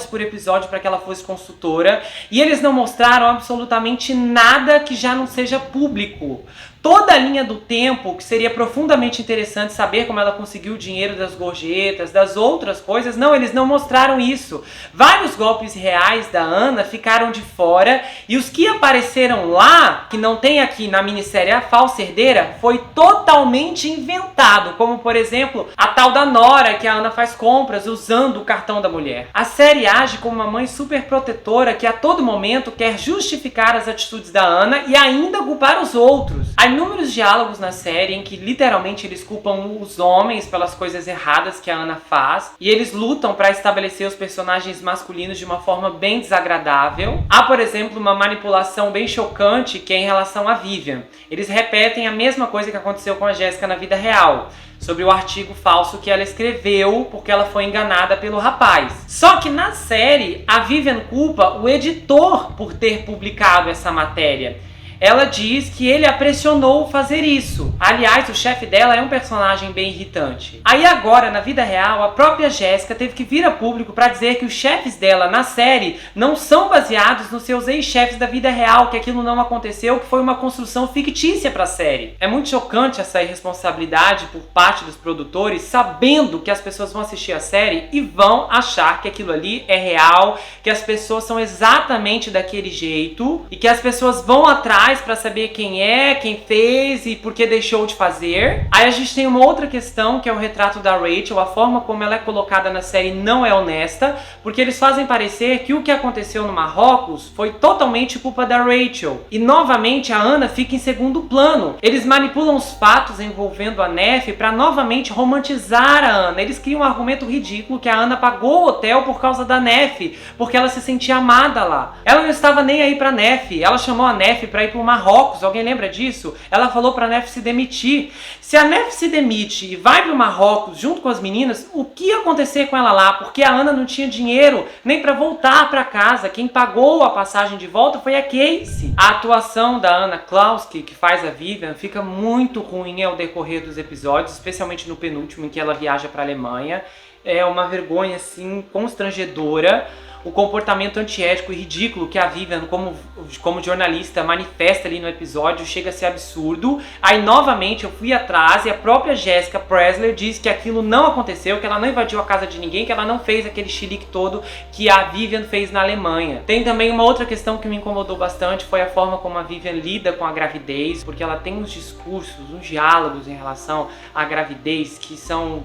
por episódio para que ela fosse consultora e eles não mostraram absolutamente nada que já não seja público. Toda a linha do tempo, que seria profundamente interessante saber como ela conseguiu o dinheiro das gorjetas, das outras coisas, não, eles não mostraram isso. Vários golpes reais da Anna ficaram de fora e os que apareceram lá, que não tem aqui na minissérie A Falsa Herdeira, foi totalmente inventado, como por exemplo, a tal da Nora, que a Anna faz compras usando o cartão da mulher. A série age como uma mãe super protetora que a todo momento quer justificar as atitudes da Anna e ainda culpar os outros. Há inúmeros diálogos na série em que literalmente eles culpam os homens pelas coisas erradas que a Anna faz e eles lutam para estabelecer os personagens masculinos de uma forma bem desagradável. Há, por exemplo, uma manipulação bem chocante que é em relação à Vivian. Eles repetem a mesma coisa que aconteceu com a Jéssica na vida real, sobre o artigo falso que ela escreveu porque ela foi enganada pelo rapaz. Só que na série, a Vivian culpa o editor por ter publicado essa matéria. Ela diz que ele a pressionou a fazer isso. Aliás, o chefe dela é um personagem bem irritante. Aí agora, na vida real, a própria Jéssica teve que vir a público para dizer que os chefes dela na série não são baseados nos seus ex-chefes da vida real, que aquilo não aconteceu, que foi uma construção fictícia para a série. É muito chocante essa irresponsabilidade por parte dos produtores, sabendo que as pessoas vão assistir a série e vão achar que aquilo ali é real, que as pessoas são exatamente daquele jeito e que as pessoas vão atrás para saber quem é, quem fez e por que deixou de fazer. Aí a gente tem uma outra questão que é o retrato da Rachel. A forma como ela é colocada na série não é honesta, porque eles fazem parecer que o que aconteceu no Marrocos foi totalmente culpa da Rachel. E novamente a Anna fica em segundo plano. Eles manipulam os fatos envolvendo a Nef para novamente romantizar a Anna. Eles criam um argumento ridículo que a Anna pagou o hotel por causa da Nef, porque ela se sentia amada lá. Ela não estava nem aí pra Nef. Ela chamou a Nef para ir pro Marrocos, alguém lembra disso? Ela falou pra Nef se demitir. Se a Nef se demite e vai pro Marrocos junto com as meninas, o que ia acontecer com ela lá? Porque a Anna não tinha dinheiro nem pra voltar pra casa. Quem pagou a passagem de volta foi a Casey. A atuação da Anna Klawski, que faz a Vivian, fica muito ruim ao decorrer dos episódios, especialmente no penúltimo, em que ela viaja pra Alemanha. É uma vergonha, assim, constrangedora. o comportamento antiético e ridículo que a Vivian, como jornalista, manifesta ali no episódio, chega a ser absurdo. Aí, novamente, eu fui atrás e a própria Jessica Pressler diz que aquilo não aconteceu, que ela não invadiu a casa de ninguém, que ela não fez aquele chilique todo que a Vivian fez na Alemanha. Tem também uma outra questão que me incomodou bastante, foi a forma como a Vivian lida com a gravidez, porque ela tem uns discursos, uns diálogos em relação à gravidez que são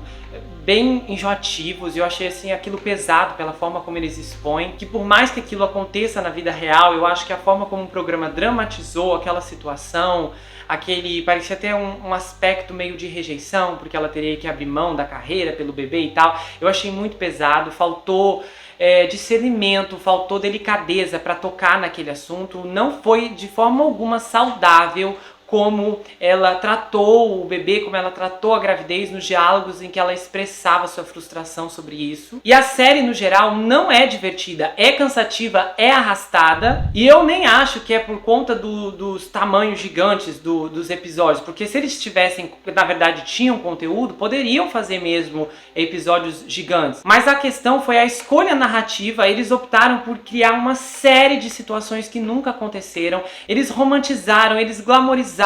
bem enjoativos, e eu achei assim aquilo pesado pela forma como eles expõem, que por mais que aquilo aconteça na vida real, eu acho que a forma como o programa dramatizou aquela situação, parecia até um aspecto meio de rejeição, porque ela teria que abrir mão da carreira pelo bebê e tal, eu achei muito pesado, faltou discernimento, faltou delicadeza para tocar naquele assunto, não foi de forma alguma saudável como ela tratou o bebê, como ela tratou a gravidez nos diálogos em que ela expressava sua frustração sobre isso. E a série, no geral, não é divertida, é cansativa, é arrastada, e eu nem acho que é por conta dos tamanhos gigantes dos episódios, porque se eles tivessem, na verdade, tinham conteúdo, poderiam fazer mesmo episódios gigantes. Mas a questão foi a escolha narrativa, eles optaram por criar uma série de situações que nunca aconteceram, eles romantizaram, eles glamorizaram.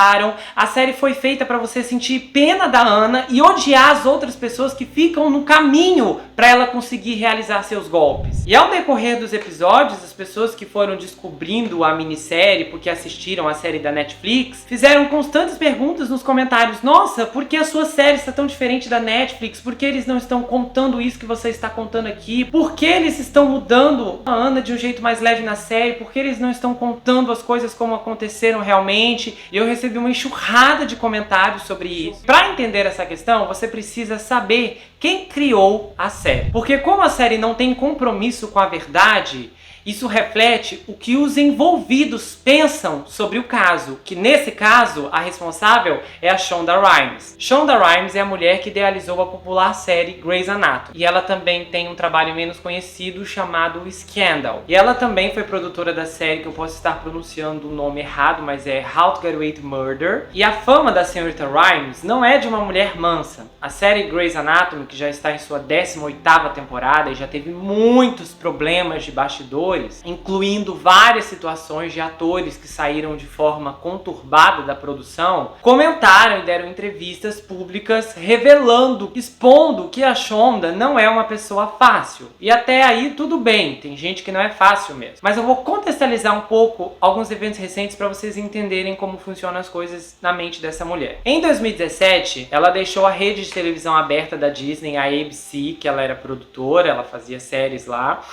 A série foi feita para você sentir pena da Ana e odiar as outras pessoas que ficam no caminho para ela conseguir realizar seus golpes. E ao decorrer dos episódios, as pessoas que foram descobrindo a minissérie porque assistiram a série da Netflix fizeram constantes perguntas nos comentários: nossa, por que a sua série está tão diferente da Netflix? Por que eles não estão contando isso que você está contando aqui? Por que eles estão mudando a Ana de um jeito mais leve na série? Por que eles não estão contando as coisas como aconteceram realmente? E eu recebi uma enxurrada de comentários sobre isso. Para entender essa questão, você precisa saber quem criou a série. Porque como a série não tem compromisso com a verdade, isso reflete o que os envolvidos pensam sobre o caso, que nesse caso a responsável é a Shonda Rhimes. Shonda Rhimes é a mulher que idealizou a popular série Grey's Anatomy, e ela também tem um trabalho menos conhecido chamado Scandal. E ela também foi produtora da série, que eu posso estar pronunciando o nome errado, mas é How to Get Away with Murder. E a fama da senhorita Rhimes não é de uma mulher mansa. A série Grey's Anatomy, que já está em sua 18ª temporada e já teve muitos problemas de bastidores, incluindo várias situações de atores que saíram de forma conturbada da produção, comentaram e deram entrevistas públicas revelando, expondo que a Shonda não é uma pessoa fácil. E até aí tudo bem, tem gente que não é fácil mesmo. Mas eu vou contextualizar um pouco alguns eventos recentes para vocês entenderem como funcionam as coisas na mente dessa mulher. Em 2017, ela deixou a rede de televisão aberta da Disney, a ABC, que ela era produtora, ela fazia séries lá,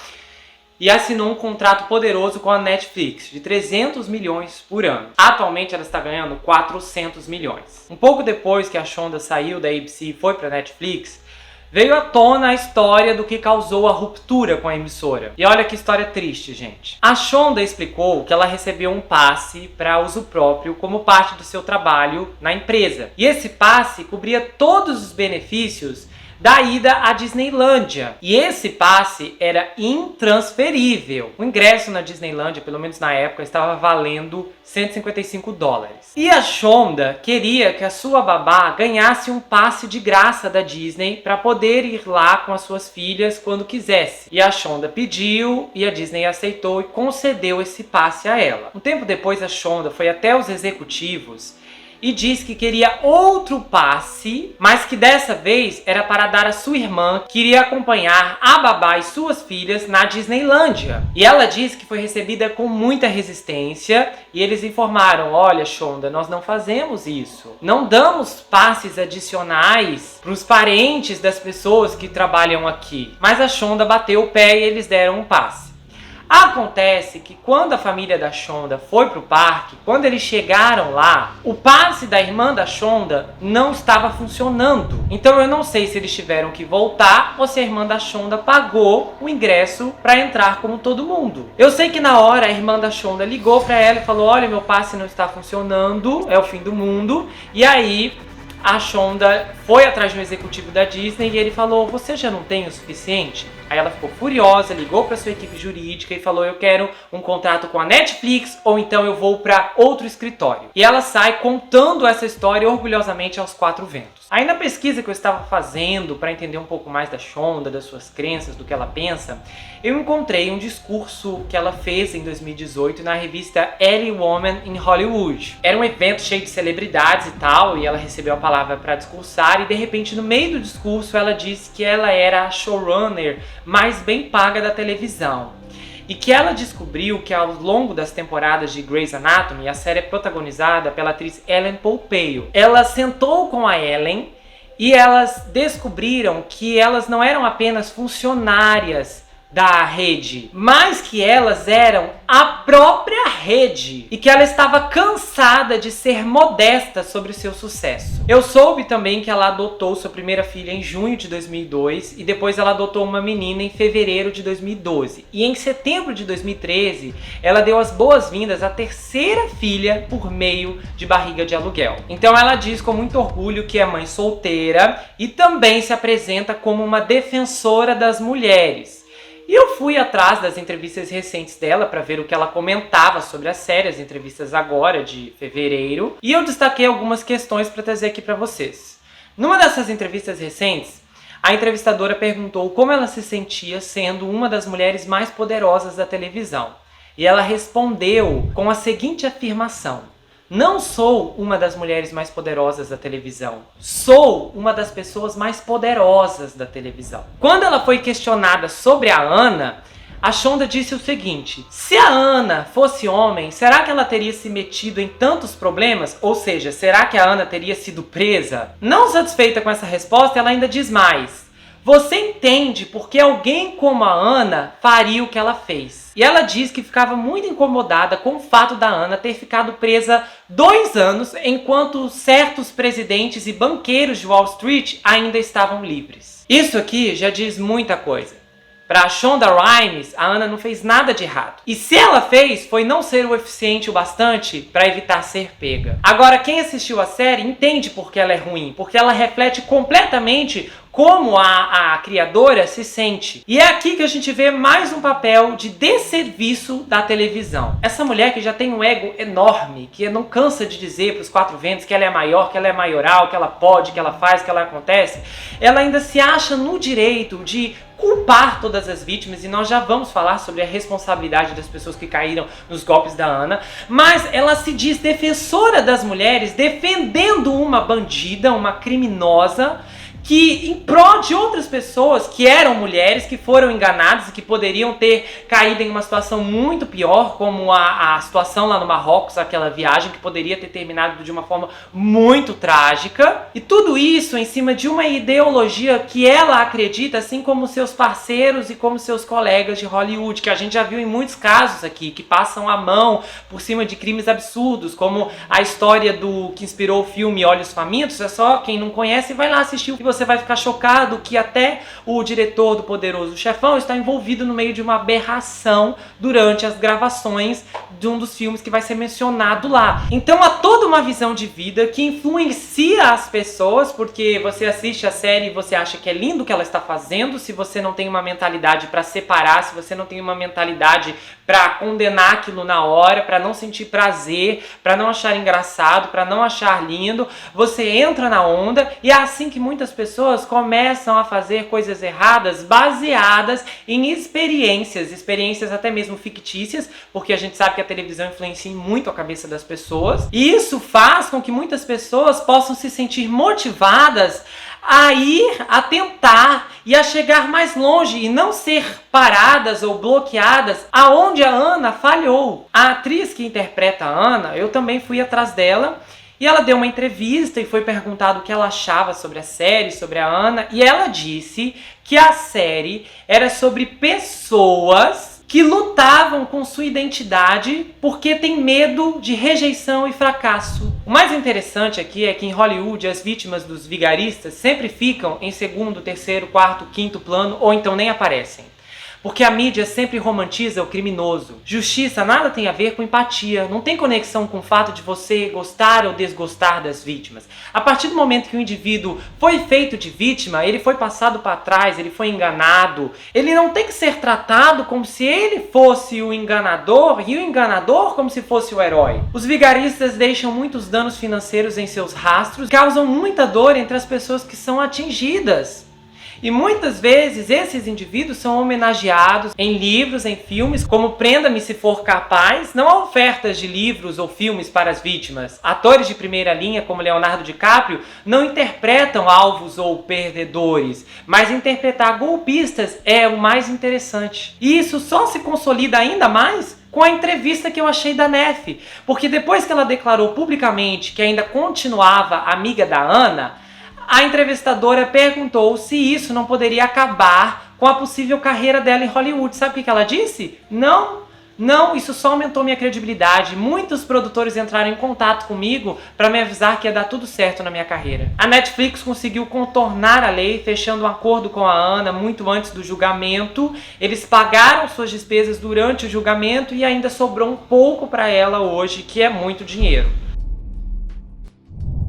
e assinou um contrato poderoso com a Netflix, de 300 milhões por ano. Atualmente ela está ganhando 400 milhões. Um pouco depois que a Shonda saiu da ABC e foi para a Netflix, veio à tona a história do que causou a ruptura com a emissora. E olha que história triste, gente. A Shonda explicou que ela recebeu um passe para uso próprio como parte do seu trabalho na empresa. E esse passe cobria todos os benefícios da ida à Disneylândia. E esse passe era intransferível. O ingresso na Disneylândia, pelo menos na época, estava valendo $155. E a Shonda queria que a sua babá ganhasse um passe de graça da Disney para poder ir lá com as suas filhas quando quisesse. E a Shonda pediu e a Disney aceitou e concedeu esse passe a ela. Um tempo depois, a Shonda foi até os executivos e disse que queria outro passe, mas que dessa vez era para dar à sua irmã, que iria acompanhar a babá e suas filhas na Disneylândia. E ela disse que foi recebida com muita resistência, e eles informaram: olha, Shonda, nós não fazemos isso. Não damos passes adicionais para os parentes das pessoas que trabalham aqui. Mas a Shonda bateu o pé e eles deram um passe. Acontece que quando a família da Shonda foi pro parque, quando eles chegaram lá, o passe da irmã da Shonda não estava funcionando. Então eu não sei se eles tiveram que voltar ou se a irmã da Shonda pagou o ingresso para entrar como todo mundo. Eu sei que na hora a irmã da Shonda ligou para ela e falou: olha, meu passe não está funcionando, é o fim do mundo. E aí a Shonda foi atrás de um executivo da Disney e ele falou: você já não tem o suficiente? Aí ela ficou furiosa, ligou para sua equipe jurídica e falou: eu quero um contrato com a Netflix ou então eu vou para outro escritório. E ela sai contando essa história orgulhosamente aos quatro ventos. Aí na pesquisa que eu estava fazendo para entender um pouco mais da Shonda, das suas crenças, do que ela pensa, eu encontrei um discurso que ela fez em 2018 na revista Elle Woman in Hollywood. Era um evento cheio de celebridades e tal, e ela recebeu a palavra para discursar e de repente no meio do discurso ela disse que ela era a showrunner mais bem paga da televisão. E que ela descobriu que ao longo das temporadas de Grey's Anatomy, a série é protagonizada pela atriz Ellen Pompeo. Ela sentou com a Ellen e elas descobriram que elas não eram apenas funcionárias da rede, mas que elas eram a própria rede e que ela estava cansada de ser modesta sobre o seu sucesso. Eu soube também que ela adotou sua primeira filha em junho de 2002 e depois ela adotou uma menina em fevereiro de 2012. E em setembro de 2013, ela deu as boas-vindas à terceira filha por meio de barriga de aluguel. Então ela diz com muito orgulho que é mãe solteira e também se apresenta como uma defensora das mulheres. E eu fui atrás das entrevistas recentes dela para ver o que ela comentava sobre a série, as entrevistas agora de fevereiro. E eu destaquei algumas questões para trazer aqui para vocês. Numa dessas entrevistas recentes, a entrevistadora perguntou como ela se sentia sendo uma das mulheres mais poderosas da televisão. E ela respondeu com a seguinte afirmação: não sou uma das mulheres mais poderosas da televisão. Sou uma das pessoas mais poderosas da televisão. Quando ela foi questionada sobre a Ana, a Shonda disse o seguinte: se a Ana fosse homem, será que ela teria se metido em tantos problemas? Ou seja, será que a Ana teria sido presa? Não satisfeita com essa resposta, ela ainda diz mais: você entende porque alguém como a Ana faria o que ela fez. E ela diz que ficava muito incomodada com o fato da Ana ter ficado presa 2 anos, enquanto certos presidentes e banqueiros de Wall Street ainda estavam livres. Isso aqui já diz muita coisa. Para Shonda Rhimes, a Ana não fez nada de errado. E se ela fez, foi não ser o eficiente o bastante para evitar ser pega. Agora, quem assistiu a série entende por que ela é ruim, porque ela reflete completamente como a criadora se sente. E é aqui que a gente vê mais um papel de desserviço da televisão. Essa mulher que já tem um ego enorme, que não cansa de dizer para os quatro ventos que ela é maior, que ela é maioral, que ela pode, que ela faz, que ela acontece, ela ainda se acha no direito de culpar todas as vítimas, e nós já vamos falar sobre a responsabilidade das pessoas que caíram nos golpes da Ana, mas ela se diz defensora das mulheres, defendendo uma bandida, uma criminosa, que em prol de outras pessoas que eram mulheres, que foram enganadas e que poderiam ter caído em uma situação muito pior, como a situação lá no Marrocos, aquela viagem que poderia ter terminado de uma forma muito trágica. E tudo isso em cima de uma ideologia que ela acredita, assim como seus parceiros e como seus colegas de Hollywood, que a gente já viu em muitos casos aqui, que passam a mão por cima de crimes absurdos, como a história do que inspirou o filme Olhos Famintos. É só quem não conhece vai lá assistir e você vai ficar chocado que até o diretor do Poderoso Chefão está envolvido no meio de uma aberração durante as gravações de um dos filmes que vai ser mencionado lá. Então há toda uma visão de vida que influencia as pessoas, porque você assiste a série e você acha que é lindo o que ela está fazendo, se você não tem uma mentalidade para separar, se você não tem uma mentalidade para condenar aquilo na hora, para não sentir prazer, para não achar engraçado, para não achar lindo, você entra na onda e é assim que muitas pessoas começam a fazer coisas erradas baseadas em experiências até mesmo fictícias, porque a gente sabe que a televisão influencia muito a cabeça das pessoas, e isso faz com que muitas pessoas possam se sentir motivadas a ir, a tentar e a chegar mais longe e não ser paradas ou bloqueadas aonde a Ana falhou. A atriz que interpreta a Ana, eu também fui atrás dela e ela deu uma entrevista e foi perguntado o que ela achava sobre a série, sobre a Ana, e ela disse que a série era sobre pessoas que lutavam com sua identidade porque tem medo de rejeição e fracasso. O mais interessante aqui é que em Hollywood as vítimas dos vigaristas sempre ficam em segundo, terceiro, quarto, quinto plano ou então nem aparecem. Porque a mídia sempre romantiza o criminoso. Justiça nada tem a ver com empatia, não tem conexão com o fato de você gostar ou desgostar das vítimas. A partir do momento que o indivíduo foi feito de vítima, ele foi passado para trás, ele foi enganado, ele não tem que ser tratado como se ele fosse o enganador e o enganador como se fosse o herói. Os vigaristas deixam muitos danos financeiros em seus rastros, causam muita dor entre as pessoas que são atingidas. E muitas vezes esses indivíduos são homenageados em livros, em filmes, como Prenda-me se for capaz. Não há ofertas de livros ou filmes para as vítimas. Atores de primeira linha, como Leonardo DiCaprio, não interpretam alvos ou perdedores, mas interpretar golpistas é o mais interessante. E isso só se consolida ainda mais com a entrevista que eu achei da Neff, porque depois que ela declarou publicamente que ainda continuava amiga da Ana, a entrevistadora perguntou se isso não poderia acabar com a possível carreira dela em Hollywood. Sabe o que ela disse? Não, isso só aumentou minha credibilidade. Muitos produtores entraram em contato comigo para me avisar que ia dar tudo certo na minha carreira. A Netflix conseguiu contornar a lei, fechando um acordo com a Ana muito antes do julgamento. Eles pagaram suas despesas durante o julgamento e ainda sobrou um pouco para ela hoje, que é muito dinheiro.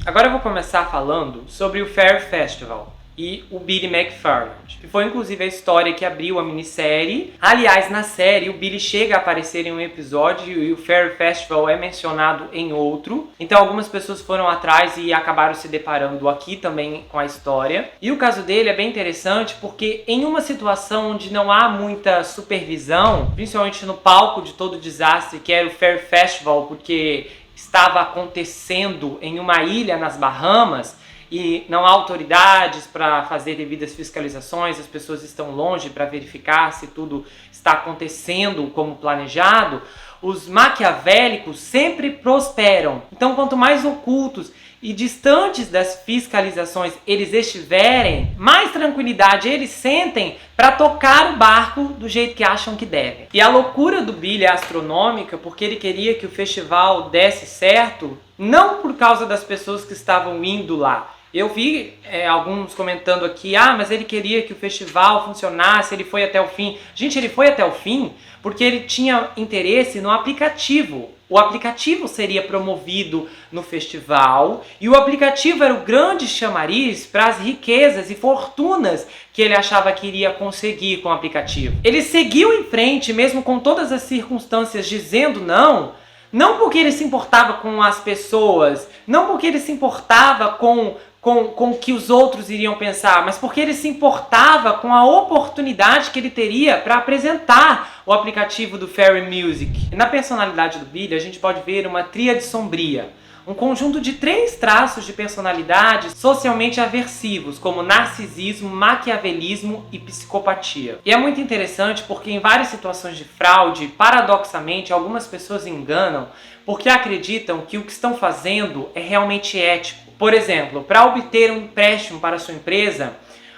Agora eu vou começar falando sobre o Fare Festival e o Billy McFarland, que foi inclusive a história que abriu a minissérie. Aliás, na série o Billy chega a aparecer em um episódio e o Fare Festival é mencionado em outro. Então algumas pessoas foram atrás e acabaram se deparando aqui também com a história. E o caso dele é bem interessante porque em uma situação onde não há muita supervisão, principalmente no palco de todo o desastre que era o Fare Festival, porque estava acontecendo em uma ilha nas Bahamas e não há autoridades para fazer devidas fiscalizações, as pessoas estão longe para verificar se tudo está acontecendo como planejado, os maquiavélicos sempre prosperam. Então, quanto mais ocultos e distantes das fiscalizações eles estiverem, mais tranquilidade eles sentem para tocar o barco do jeito que acham que devem. E a loucura do Billy é astronômica porque ele queria que o festival desse certo, não por causa das pessoas que estavam indo lá. Eu vi alguns comentando aqui, mas ele queria que o festival funcionasse, ele foi até o fim. Gente, ele foi até o fim porque ele tinha interesse no aplicativo. O aplicativo seria promovido no festival e o aplicativo era o grande chamariz para as riquezas e fortunas que ele achava que iria conseguir com o aplicativo. Ele seguiu em frente, mesmo com todas as circunstâncias dizendo não porque ele se importava com as pessoas, não porque ele se importava com o que os outros iriam pensar, mas porque ele se importava com a oportunidade que ele teria para apresentar o aplicativo do Fare Music. E na personalidade do Billy, a gente pode ver uma tríade sombria, um conjunto de 3 traços de personalidade socialmente aversivos, como narcisismo, maquiavelismo e psicopatia. E é muito interessante porque em várias situações de fraude, paradoxalmente, algumas pessoas enganam porque acreditam que o que estão fazendo é realmente ético. Por exemplo, para obter um empréstimo para sua empresa,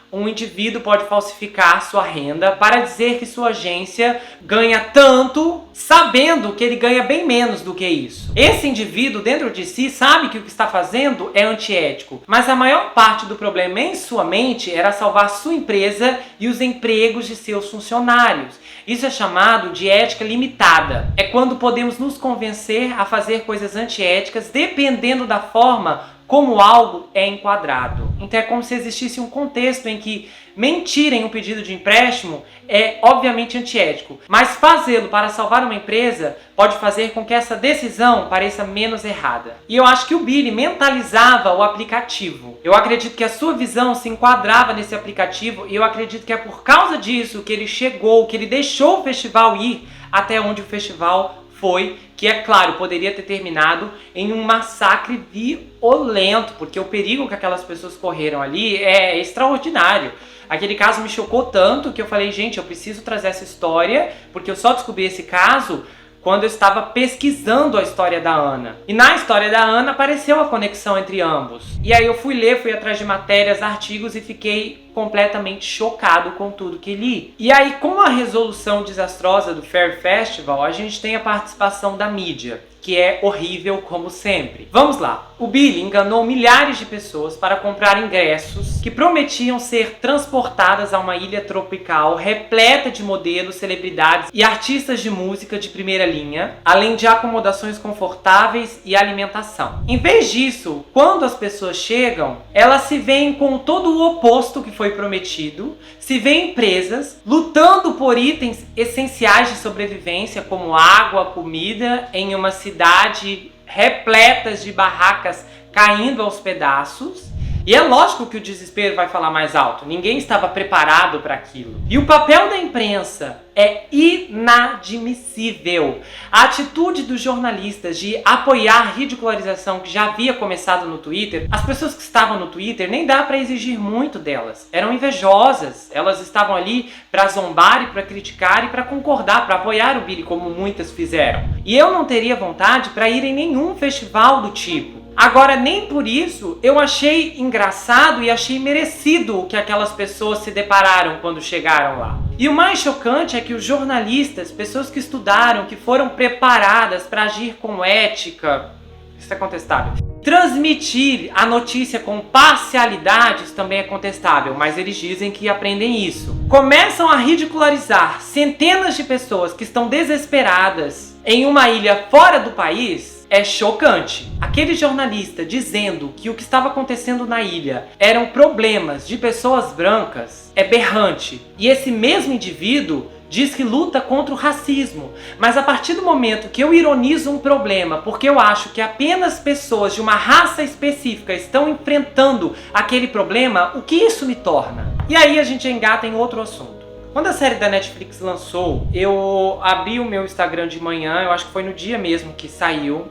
um indivíduo pode falsificar sua renda para dizer que sua agência ganha tanto, sabendo que ele ganha bem menos do que isso. Esse indivíduo dentro de si sabe que o que está fazendo é antiético, mas a maior parte do problema em sua mente era salvar sua empresa e os empregos de seus funcionários. Isso é chamado de ética limitada. É quando podemos nos convencer a fazer coisas antiéticas dependendo da forma como algo é enquadrado. Então é como se existisse um contexto em que mentir em um pedido de empréstimo é obviamente antiético, mas fazê-lo para salvar uma empresa pode fazer com que essa decisão pareça menos errada. E eu acho que o Billy mentalizava o aplicativo. Eu acredito que a sua visão se enquadrava nesse aplicativo e eu acredito que é por causa disso que ele chegou, que ele deixou o festival ir até onde o festival foi, que é claro, poderia ter terminado em um massacre violento, porque o perigo que aquelas pessoas correram ali é extraordinário. Aquele caso me chocou tanto que eu falei, gente, eu preciso trazer essa história, porque eu só descobri esse caso quando eu estava pesquisando a história da Ana. E na história da Ana apareceu a conexão entre ambos. E aí eu fui atrás de matérias, artigos e fiquei completamente chocado com tudo que li. E aí, com a resolução desastrosa do Fairy Festival, a gente tem a participação da mídia, que é horrível como sempre. Vamos lá. O Billy enganou milhares de pessoas para comprar ingressos que prometiam ser transportadas a uma ilha tropical repleta de modelos, celebridades e artistas de música de primeira linha, além de acomodações confortáveis e alimentação. Em vez disso, quando as pessoas chegam, elas se veem com todo o oposto que foi prometido, se veem presas, lutando por itens essenciais de sobrevivência, como água, comida, em uma cidade repletas de barracas caindo aos pedaços. E é lógico que o desespero vai falar mais alto. Ninguém estava preparado para aquilo. E o papel da imprensa é inadmissível. A atitude dos jornalistas de apoiar a ridicularização que já havia começado no Twitter, as pessoas que estavam no Twitter, nem dá para exigir muito delas. Eram invejosas. Elas estavam ali para zombar e para criticar e para concordar, para apoiar o Billy, como muitas fizeram. E eu não teria vontade para ir em nenhum festival do tipo. Agora, nem por isso eu achei engraçado e achei merecido o que aquelas pessoas se depararam quando chegaram lá. E o mais chocante é que os jornalistas, pessoas que estudaram, que foram preparadas para agir com ética, isso é contestável. Transmitir a notícia com parcialidades também é contestável, mas eles dizem que aprendem isso. Começam a ridicularizar centenas de pessoas que estão desesperadas em uma ilha fora do país. É chocante. Aquele jornalista dizendo que o que estava acontecendo na ilha eram problemas de pessoas brancas é berrante. E esse mesmo indivíduo diz que luta contra o racismo. Mas a partir do momento que eu ironizo um problema, porque eu acho que apenas pessoas de uma raça específica estão enfrentando aquele problema, o que isso me torna? E aí a gente engata em outro assunto. Quando a série da Netflix lançou, eu abri o meu Instagram de manhã, eu acho que foi no dia mesmo que saiu,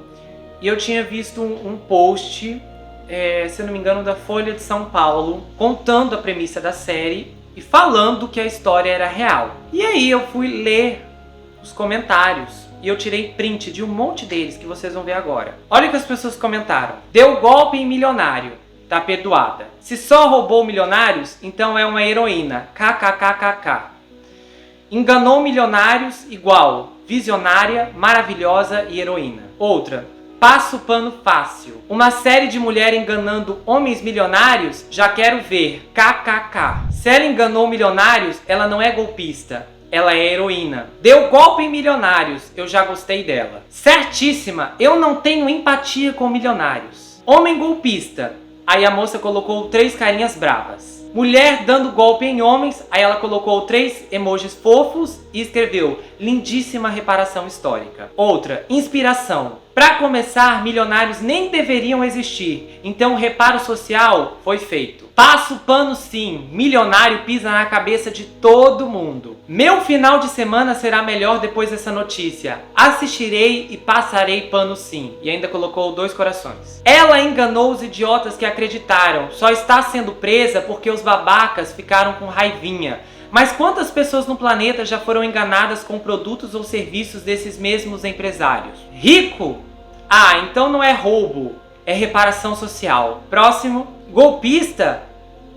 e eu tinha visto um post, se eu não me engano, da Folha de São Paulo, contando a premissa da série e falando que a história era real. E aí eu fui ler os comentários e eu tirei print de um monte deles que vocês vão ver agora. Olha o que as pessoas comentaram. Deu golpe em milionário, tá perdoada. Se só roubou milionários, então é uma heroína. KKKKK. Enganou milionários igual. Visionária, maravilhosa e heroína. Outra. Passa o pano fácil. Uma série de mulher enganando homens milionários? Já quero ver. KKK. Se ela enganou milionários, ela não é golpista. Ela é heroína. Deu golpe em milionários. Eu já gostei dela. Certíssima. Eu não tenho empatia com milionários. Homem golpista. Aí a moça colocou 3 carinhas bravas. Mulher dando golpe em homens. Aí ela colocou 3 emojis fofos e escreveu lindíssima reparação histórica. Outra, inspiração. Para começar, milionários nem deveriam existir, então o reparo social foi feito. Passa o pano sim, milionário pisa na cabeça de todo mundo. Meu final de semana será melhor depois dessa notícia. Assistirei e passarei pano sim. E ainda colocou 2 corações. Ela enganou os idiotas que acreditaram, só está sendo presa porque os babacas ficaram com raivinha. Mas quantas pessoas no planeta já foram enganadas com produtos ou serviços desses mesmos empresários? Rico? Ah, então não é roubo, é reparação social. Próximo. Golpista?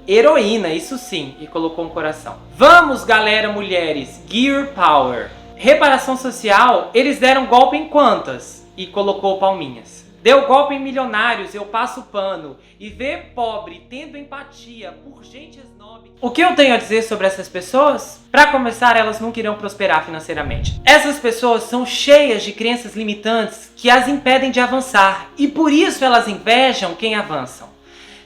Heroína, isso sim. E colocou um coração. Vamos, galera, mulheres. Gear Power. Reparação social, eles deram golpe em quantas? E colocou palminhas. Deu golpe em milionários, eu passo pano. E ver pobre tendo empatia por gente snob. O que eu tenho a dizer sobre essas pessoas? Para começar, elas nunca irão prosperar financeiramente. Essas pessoas são cheias de crenças limitantes que as impedem de avançar. E por isso elas invejam quem avançam.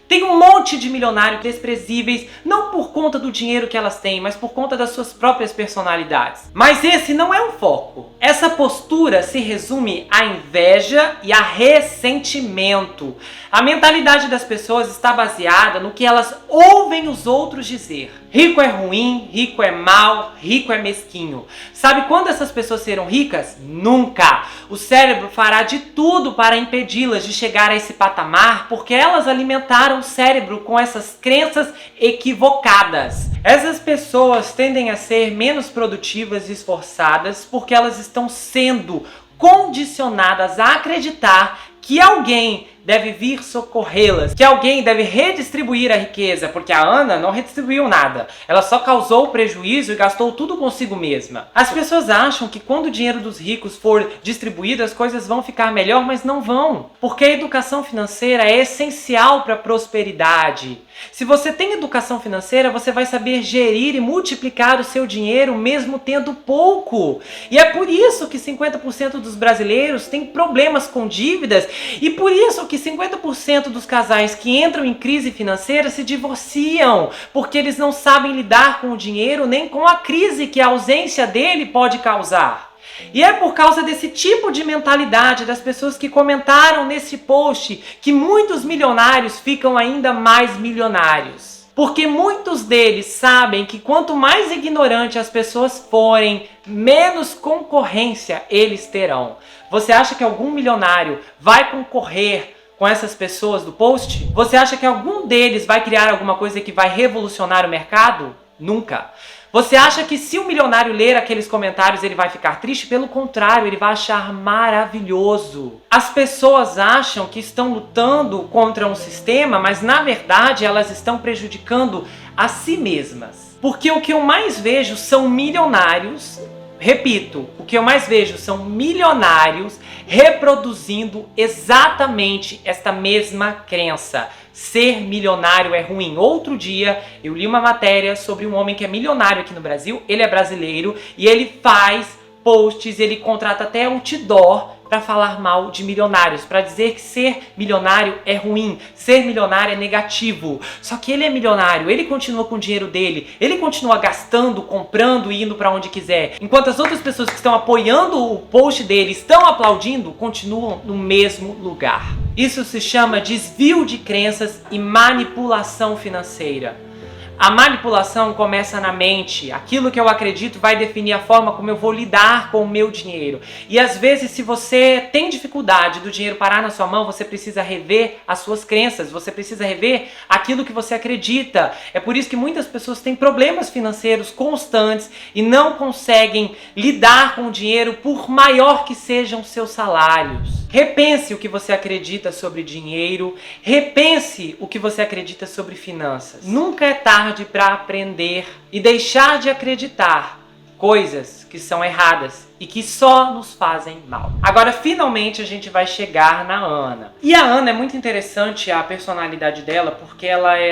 Tem um monte de milionários desprezíveis, não por conta do dinheiro que elas têm, mas por conta das suas próprias personalidades. Mas esse não é o foco. Essa postura se resume à inveja e a ressentimento. A mentalidade das pessoas está baseada no que elas ouvem os outros dizer. Rico é ruim, rico é mau, rico é mesquinho. Sabe quando essas pessoas serão ricas? Nunca! O cérebro fará de tudo para impedi-las de chegar a esse patamar, porque elas alimentaram o cérebro com essas crenças equivocadas. Essas pessoas tendem a ser menos produtivas e esforçadas porque elas estão sendo condicionadas a acreditar que alguém deve vir socorrê-las, que alguém deve redistribuir a riqueza, porque a Ana não redistribuiu nada. Ela só causou prejuízo e gastou tudo consigo mesma. As pessoas acham que quando o dinheiro dos ricos for distribuído, as coisas vão ficar melhor, mas não vão. Porque a educação financeira é essencial para a prosperidade. Se você tem educação financeira, você vai saber gerir e multiplicar o seu dinheiro mesmo tendo pouco. E é por isso que 50% dos brasileiros têm problemas com dívidas e por isso que 50% dos casais que entram em crise financeira se divorciam, porque eles não sabem lidar com o dinheiro nem com a crise que a ausência dele pode causar. E é por causa desse tipo de mentalidade das pessoas que comentaram nesse post que muitos milionários ficam ainda mais milionários. Porque muitos deles sabem que quanto mais ignorante as pessoas forem, menos concorrência eles terão. Você acha que algum milionário vai concorrer com essas pessoas do post? Você acha que algum deles vai criar alguma coisa que vai revolucionar o mercado? Nunca. Você acha que se um milionário ler aqueles comentários ele vai ficar triste? Pelo contrário, ele vai achar maravilhoso. As pessoas acham que estão lutando contra um sistema, mas na verdade elas estão prejudicando a si mesmas. Porque o que eu mais vejo são milionários, repito, o que eu mais vejo são milionários reproduzindo exatamente esta mesma crença. Ser milionário é ruim. Outro dia eu li uma matéria sobre um homem que é milionário aqui no Brasil, ele é brasileiro e ele faz posts, ele contrata até outdoor para falar mal de milionários, para dizer que ser milionário é ruim, ser milionário é negativo. Só que ele é milionário, ele continua com o dinheiro dele, ele continua gastando, comprando e indo para onde quiser. Enquanto as outras pessoas que estão apoiando o post dele, estão aplaudindo, continuam no mesmo lugar. Isso se chama desvio de crenças e manipulação financeira. A manipulação começa na mente. Aquilo que eu acredito vai definir a forma como eu vou lidar com o meu dinheiro. E às vezes, se você tem dificuldade do dinheiro parar na sua mão, você precisa rever as suas crenças, você precisa rever aquilo que você acredita. É por isso que muitas pessoas têm problemas financeiros constantes e não conseguem lidar com o dinheiro por maior que sejam seus salários. Repense o que você acredita sobre dinheiro, repense o que você acredita sobre finanças. Nunca é tarde para aprender e deixar de acreditar coisas que são erradas e que só nos fazem mal. Agora, finalmente, a gente vai chegar na Ana. E a Ana é muito interessante a personalidade dela, porque ela é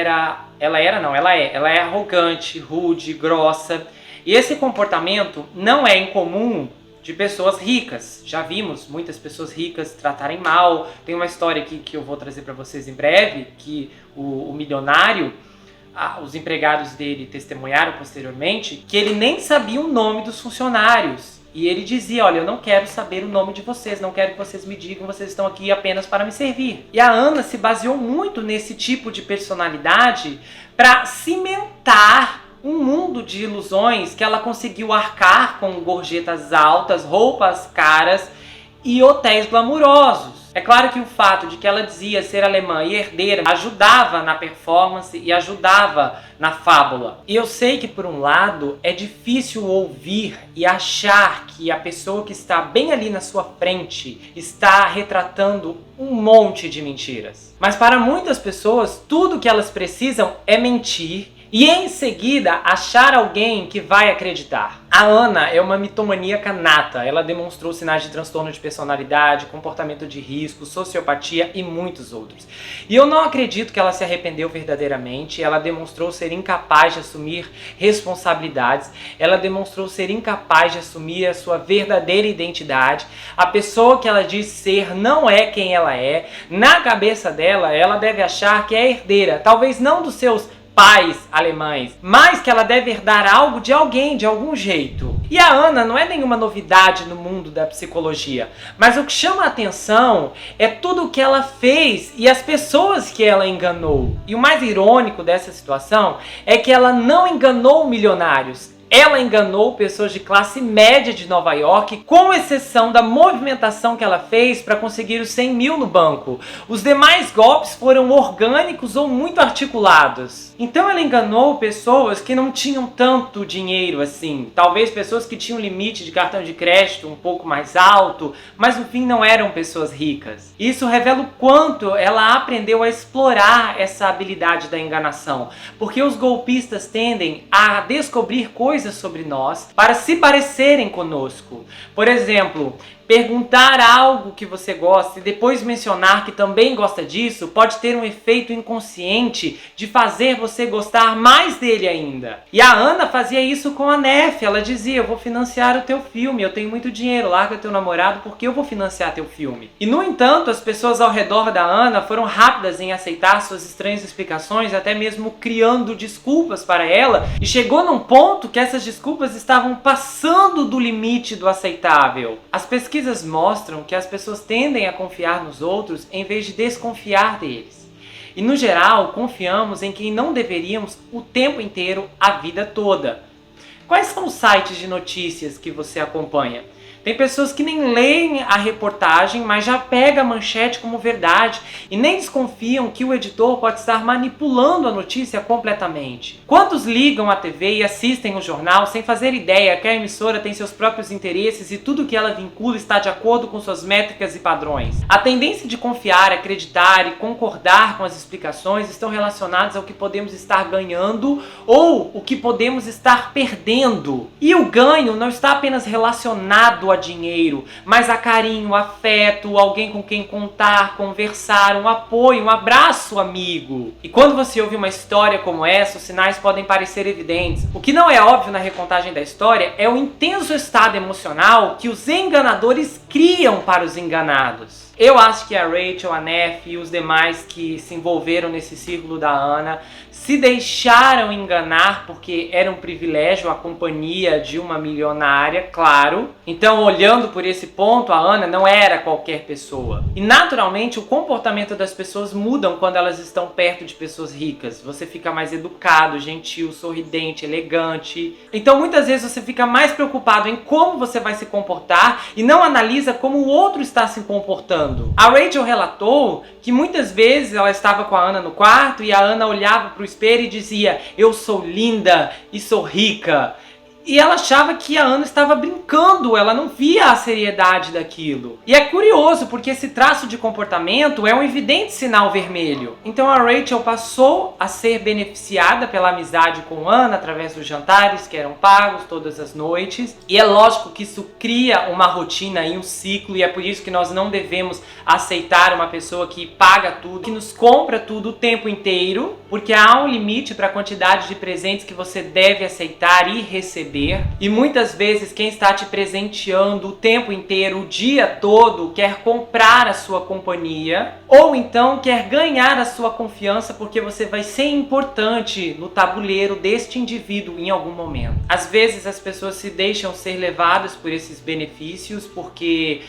arrogante, rude, grossa. E esse comportamento não é incomum de pessoas ricas. Já vimos muitas pessoas ricas tratarem mal. Tem uma história aqui que eu vou trazer para vocês em breve, que o milionário, os empregados dele testemunharam posteriormente, que ele nem sabia o nome dos funcionários. E ele dizia, olha, eu não quero saber o nome de vocês, não quero que vocês me digam, vocês estão aqui apenas para me servir. E a Ana se baseou muito nesse tipo de personalidade para cimentar um mundo de ilusões que ela conseguiu arcar com gorjetas altas, roupas caras e hotéis glamurosos. É claro que o fato de que ela dizia ser alemã e herdeira ajudava na performance e ajudava na fábula. E eu sei que, por um lado, é difícil ouvir e achar que a pessoa que está bem ali na sua frente está retratando um monte de mentiras. Mas para muitas pessoas, tudo que elas precisam é mentir e em seguida achar alguém que vai acreditar. A Ana é uma mitomaníaca nata. Ela demonstrou sinais de transtorno de personalidade, comportamento de risco, sociopatia e muitos outros. E eu não acredito que ela se arrependeu verdadeiramente. Ela demonstrou ser incapaz de assumir responsabilidades. Ela demonstrou ser incapaz de assumir a sua verdadeira identidade. A pessoa que ela diz ser não é quem ela é. Na cabeça dela, ela deve achar que é herdeira. Talvez não dos seus pais alemães, mas que ela deve herdar algo de alguém, de algum jeito. E a Ana não é nenhuma novidade no mundo da psicologia, mas o que chama a atenção é tudo o que ela fez e as pessoas que ela enganou. E o mais irônico dessa situação é que ela não enganou milionários, Ela enganou pessoas de classe média de Nova York, com exceção da movimentação que ela fez para conseguir os 100 mil no banco. Os demais golpes foram orgânicos ou muito articulados. Então ela enganou pessoas que não tinham tanto dinheiro assim. Talvez pessoas que tinham limite de cartão de crédito um pouco mais alto, mas no fim não eram pessoas ricas. Isso revela o quanto ela aprendeu a explorar essa habilidade da enganação. Porque os golpistas tendem a descobrir coisas sobre nós para se parecerem conosco. Por exemplo, perguntar algo que você gosta e depois mencionar que também gosta disso pode ter um efeito inconsciente de fazer você gostar mais dele ainda. E a Ana fazia isso com a Nef. Ela dizia: eu vou financiar o teu filme, eu tenho muito dinheiro, larga teu namorado porque eu vou financiar teu filme. E no entanto, as pessoas ao redor da Ana foram rápidas em aceitar suas estranhas explicações, até mesmo criando desculpas para ela, e chegou num ponto que essas desculpas estavam passando do limite do aceitável. As pesquisas mostram que as pessoas tendem a confiar nos outros em vez de desconfiar deles. E no geral, confiamos em quem não deveríamos o tempo inteiro, a vida toda. Quais são os sites de notícias que você acompanha? Tem pessoas que nem leem a reportagem, mas já pegam a manchete como verdade e nem desconfiam que o editor pode estar manipulando a notícia completamente. Quantos ligam a TV e assistem o jornal sem fazer ideia que a emissora tem seus próprios interesses e tudo que ela vincula está de acordo com suas métricas e padrões? A tendência de confiar, acreditar e concordar com as explicações estão relacionadas ao que podemos estar ganhando ou o que podemos estar perdendo. E o ganho não está apenas relacionado a dinheiro, mas a carinho, afeto, alguém com quem contar, conversar, um apoio, um abraço amigo. E quando você ouve uma história como essa, os sinais podem parecer evidentes. O que não é óbvio na recontagem da história é o intenso estado emocional que os enganadores criam para os enganados. Eu acho que a Rachel, a Nef e os demais que se envolveram nesse círculo da Ana se deixaram enganar porque era um privilégio a companhia de uma milionária, claro. Então, olhando por esse ponto, a Ana não era qualquer pessoa. E naturalmente o comportamento das pessoas mudam quando elas estão perto de pessoas ricas. Você fica mais educado, gentil, sorridente, elegante. Então muitas vezes você fica mais preocupado em como você vai se comportar e não analisa como o outro está se comportando. A Rachel relatou que muitas vezes ela estava com a Ana no quarto e a Ana olhava para o espelho e dizia: eu sou linda e sou rica. E ela achava que a Ana estava brincando, ela não via a seriedade daquilo. E é curioso, porque esse traço de comportamento é um evidente sinal vermelho. Então a Rachel passou a ser beneficiada pela amizade com Ana através dos jantares que eram pagos todas as noites. E é lógico que isso cria uma rotina e um ciclo, e é por isso que nós não devemos aceitar uma pessoa que paga tudo, que nos compra tudo o tempo inteiro, porque há um limite para a quantidade de presentes que você deve aceitar e receber. E muitas vezes quem está te presenteando o tempo inteiro, o dia todo, quer comprar a sua companhia, ou então quer ganhar a sua confiança porque você vai ser importante no tabuleiro deste indivíduo em algum momento. Às vezes as pessoas se deixam ser levadas por esses benefícios porque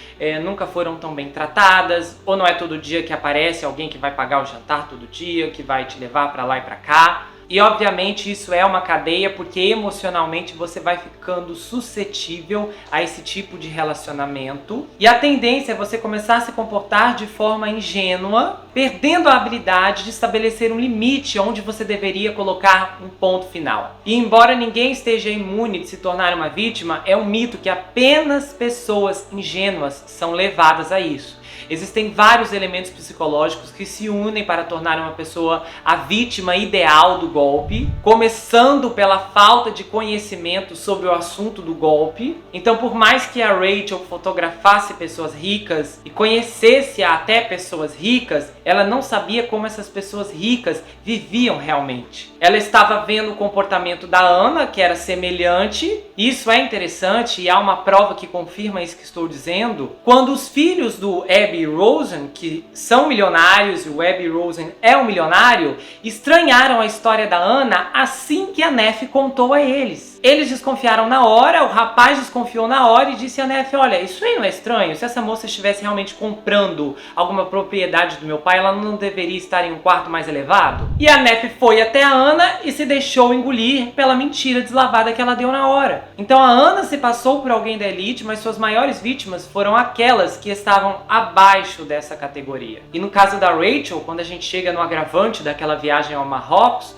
nunca foram tão bem tratadas, ou não é todo dia que aparece alguém que vai pagar o jantar todo dia, que vai te levar para lá e para cá. E obviamente isso é uma cadeia, porque emocionalmente você vai ficando suscetível a esse tipo de relacionamento. E a tendência é você começar a se comportar de forma ingênua, perdendo a habilidade de estabelecer um limite onde você deveria colocar um ponto final. E embora ninguém esteja imune de se tornar uma vítima, é um mito que apenas pessoas ingênuas são levadas a isso. Existem vários elementos psicológicos que se unem para tornar uma pessoa a vítima ideal do golpe, começando pela falta de conhecimento sobre o assunto do golpe. Então, por mais que a Rachel fotografasse pessoas ricas e conhecesse até pessoas ricas, ela não sabia como essas pessoas ricas viviam realmente. Ela estava vendo o comportamento da Ana, que era semelhante. Isso é interessante e há uma prova que confirma isso que estou dizendo. Quando os filhos do Abby Rosen, que são milionários, e o Abby Rosen é um milionário, estranharam a história da Ana assim que a Nef contou a eles. Eles desconfiaram na hora, o rapaz desconfiou na hora e disse a Neff, olha, isso aí não é estranho? Se essa moça estivesse realmente comprando alguma propriedade do meu pai, ela não deveria estar em um quarto mais elevado? E a Neff foi até a Ana e se deixou engolir pela mentira deslavada que ela deu na hora. Então a Ana se passou por alguém da elite, mas suas maiores vítimas foram aquelas que estavam abaixo dessa categoria. E no caso da Rachel, quando a gente chega no agravante daquela viagem ao Marrocos,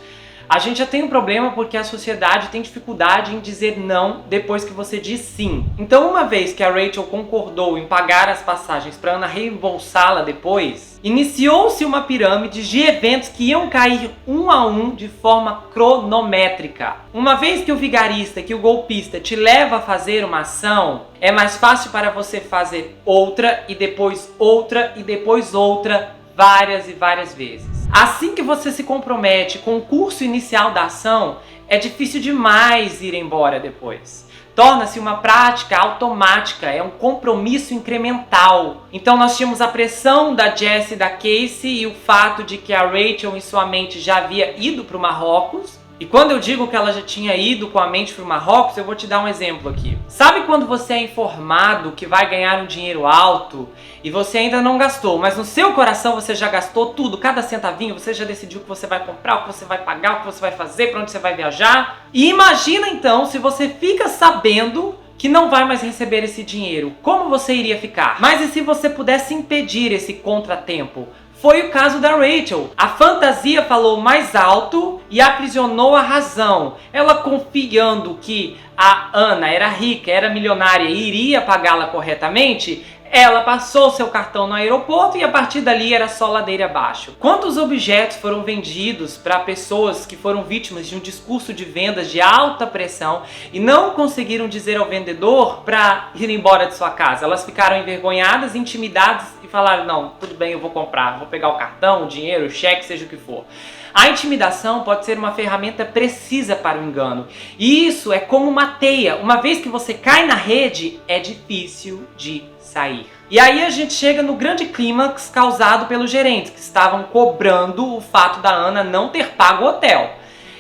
a gente já tem um problema porque a sociedade tem dificuldade em dizer não depois que você diz sim. Então, uma vez que a Rachel concordou em pagar as passagens para Ana reembolsá-la depois, iniciou-se uma pirâmide de eventos que iam cair um a um de forma cronométrica. Uma vez que o vigarista, que o golpista te leva a fazer uma ação, é mais fácil para você fazer outra e depois outra e depois outra, várias e várias vezes. Assim que você se compromete com o curso inicial da ação, é difícil demais ir embora depois. Torna-se uma prática automática, é um compromisso incremental. Então nós tínhamos a pressão da Jessie e da Casey e o fato de que a Rachel em sua mente já havia ido para o Marrocos. E quando eu digo que ela já tinha ido com a mente para o Marrocos, eu vou te dar um exemplo aqui. Sabe quando você é informado que vai ganhar um dinheiro alto e você ainda não gastou, mas no seu coração você já gastou tudo, cada centavinho, você já decidiu o que você vai comprar, o que você vai pagar, o que você vai fazer, para onde você vai viajar? E imagina então se você fica sabendo que não vai mais receber esse dinheiro, como você iria ficar? Mas e se você pudesse impedir esse contratempo? Foi o caso da Rachel. A fantasia falou mais alto e aprisionou a razão. Ela, confiando que a Ana era rica, era milionária e iria pagá-la corretamente, ela passou seu cartão no aeroporto e a partir dali era só ladeira abaixo. Quantos objetos foram vendidos para pessoas que foram vítimas de um discurso de vendas de alta pressão e não conseguiram dizer ao vendedor para ir embora de sua casa? Elas ficaram envergonhadas, intimidadas e falaram, não, tudo bem, eu vou comprar, vou pegar o cartão, o dinheiro, o cheque, seja o que for. A intimidação pode ser uma ferramenta precisa para o engano. E isso é como uma teia. Uma vez que você cai na rede, é difícil de sair. E aí a gente chega no grande clímax causado pelos gerentes, que estavam cobrando o fato da Ana não ter pago o hotel.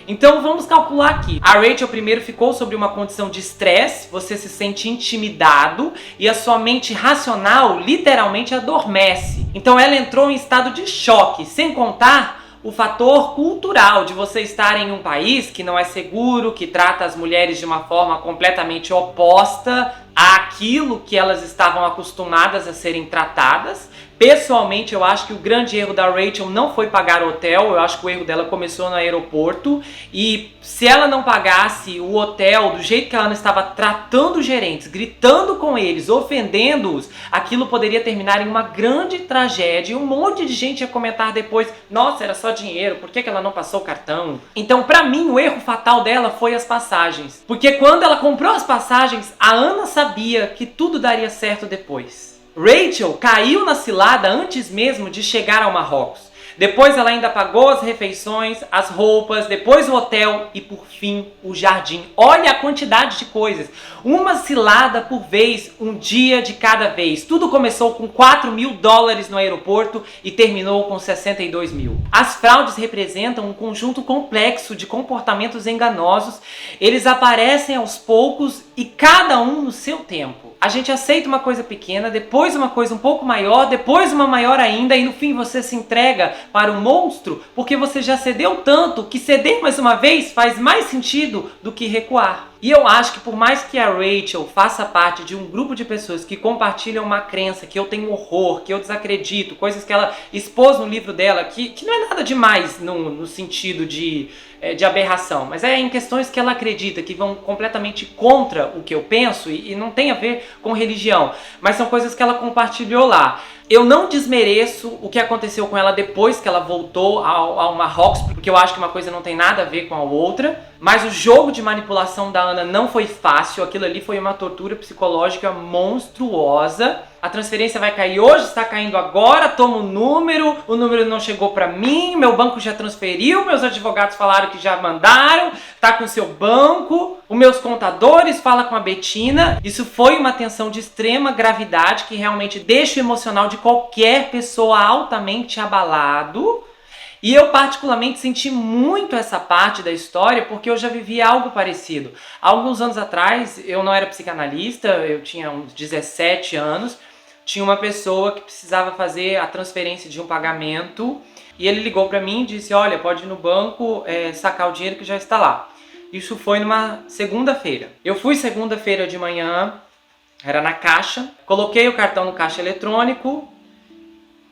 Então vamos calcular aqui. A Rachel primeiro ficou sob uma condição de estresse, você se sente intimidado e a sua mente racional literalmente adormece. Então ela entrou em estado de choque, sem contar o fator cultural de você estar em um país que não é seguro, que trata as mulheres de uma forma completamente oposta àquilo que elas estavam acostumadas a serem tratadas. Pessoalmente, eu acho que o grande erro da Rachel não foi pagar o hotel, eu acho que o erro dela começou no aeroporto e se ela não pagasse o hotel do jeito que a Ana estava tratando os gerentes, gritando com eles, ofendendo-os, aquilo poderia terminar em uma grande tragédia e um monte de gente ia comentar depois, nossa, era só dinheiro, por que ela não passou o cartão? Então, pra mim, o erro fatal dela foi as passagens, porque quando ela comprou as passagens, a Ana sabia que tudo daria certo depois. Rachel caiu na cilada antes mesmo de chegar ao Marrocos. Depois ela ainda pagou as refeições, as roupas, depois o hotel e por fim o jardim. Olha a quantidade de coisas. Uma cilada por vez, um dia de cada vez. Tudo começou com $4.000 no aeroporto e terminou com 62 mil. As fraudes representam um conjunto complexo de comportamentos enganosos. Eles aparecem aos poucos e cada um no seu tempo. A gente aceita uma coisa pequena, depois uma coisa um pouco maior, depois uma maior ainda e no fim você se entrega para o monstro porque você já cedeu tanto que ceder mais uma vez faz mais sentido do que recuar. E eu acho que por mais que a Rachel faça parte de um grupo de pessoas que compartilham uma crença, que eu tenho horror, que eu desacredito, coisas que ela expôs no livro dela, que não é nada demais no sentido de aberração, mas é em questões que ela acredita, que vão completamente contra o que eu penso e não tem a ver com religião, mas são coisas que ela compartilhou lá. Eu não desmereço o que aconteceu com ela depois que ela voltou ao Marrocos, porque eu acho que uma coisa não tem nada a ver com a outra. Mas o jogo de manipulação da Ana não foi fácil, aquilo ali foi uma tortura psicológica monstruosa. A transferência vai cair hoje, está caindo agora, toma o número não chegou para mim, meu banco já transferiu, meus advogados falaram que já mandaram, tá com o seu banco, os meus contadores, fala com a Betina. Isso foi uma tensão de extrema gravidade que realmente deixa o emocional de qualquer pessoa altamente abalado. E eu particularmente senti muito essa parte da história porque eu já vivi algo parecido. Há alguns anos atrás, eu não era psicanalista, eu tinha uns 17 anos, tinha uma pessoa que precisava fazer a transferência de um pagamento e ele ligou para mim e disse, olha, pode ir no banco sacar o dinheiro que já está lá. Isso foi numa segunda-feira. Eu fui segunda-feira de manhã, era na caixa, coloquei o cartão no caixa eletrônico,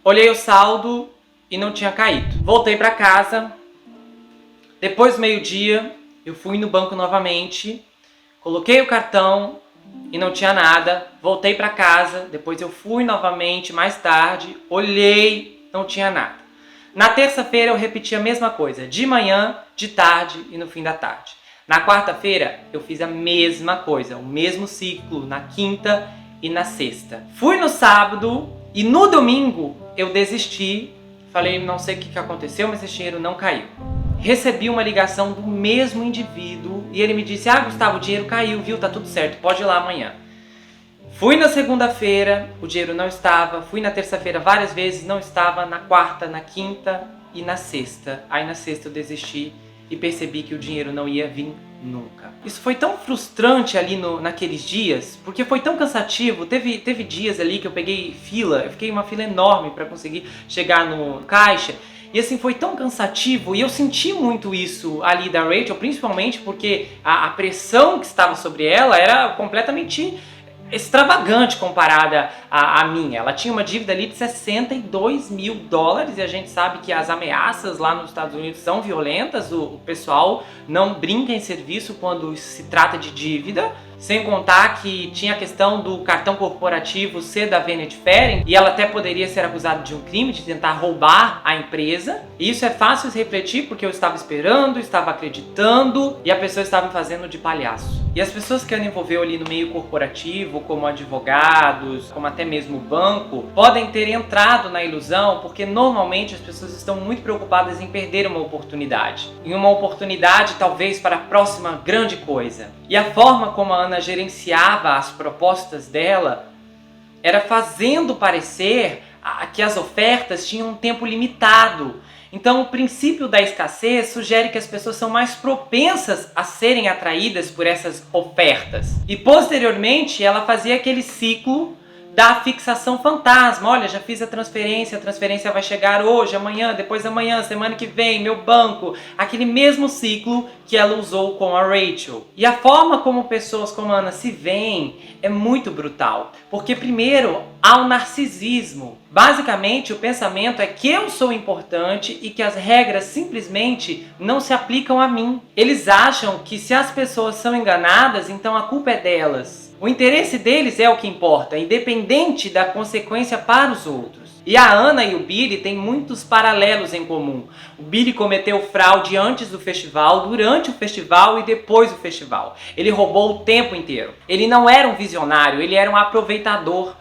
olhei o saldo e não tinha caído. Voltei para casa, depois meio-dia eu fui no banco novamente, coloquei o cartão e não tinha nada, voltei para casa, depois eu fui novamente mais tarde, olhei, não tinha nada. Na terça-feira eu repeti a mesma coisa, de manhã, de tarde e no fim da tarde. Na quarta-feira eu fiz a mesma coisa, o mesmo ciclo, na quinta e na sexta. Fui no sábado e no domingo eu desisti, falei, não sei o que aconteceu, mas esse dinheiro não caiu. Recebi uma ligação do mesmo indivíduo e ele me disse, Gustavo, o dinheiro caiu, viu, tá tudo certo, pode ir lá amanhã. Fui na segunda-feira, o dinheiro não estava, fui na terça-feira várias vezes, não estava, na quarta, na quinta e na sexta. Aí na sexta eu desisti e percebi que o dinheiro não ia vir nunca. Isso foi tão frustrante ali naqueles dias, porque foi tão cansativo. Teve dias ali que eu peguei fila, eu fiquei uma fila enorme para conseguir chegar no caixa. E assim, foi tão cansativo e eu senti muito isso ali da Rachel, principalmente porque a pressão que estava sobre ela era completamente extravagante comparada à minha. Ela tinha uma dívida ali de $62 mil e a gente sabe que as ameaças lá nos Estados Unidos são violentas, o pessoal não brinca em serviço quando se trata de dívida, sem contar que tinha a questão do cartão corporativo ser da Vanity Fair e ela até poderia ser acusada de um crime, de tentar roubar a empresa. E isso é fácil de refletir porque eu estava esperando, estava acreditando e a pessoa estava me fazendo de palhaço. E as pessoas que ela envolveu ali no meio corporativo, como advogados, como até mesmo o banco, podem ter entrado na ilusão porque normalmente as pessoas estão muito preocupadas em perder uma oportunidade. Em uma oportunidade talvez para a próxima grande coisa. E a forma como a Ana gerenciava as propostas dela era fazendo parecer que as ofertas tinham um tempo limitado. Então, o princípio da escassez sugere que as pessoas são mais propensas a serem atraídas por essas ofertas. E, posteriormente, ela fazia aquele ciclo da fixação fantasma. Olha, já fiz a transferência vai chegar hoje, amanhã, depois amanhã, semana que vem, meu banco. Aquele mesmo ciclo que ela usou com a Rachel. E a forma como pessoas como a Ana se veem é muito brutal. Porque primeiro, há o narcisismo. Basicamente, o pensamento é que eu sou importante e que as regras simplesmente não se aplicam a mim. Eles acham que se as pessoas são enganadas, então a culpa é delas. O interesse deles é o que importa, independente da consequência para os outros. E a Ana e o Billy têm muitos paralelos em comum. O Billy cometeu fraude antes do festival, durante o festival e depois do festival. Ele roubou o tempo inteiro. Ele não era um visionário, ele era um aproveitador.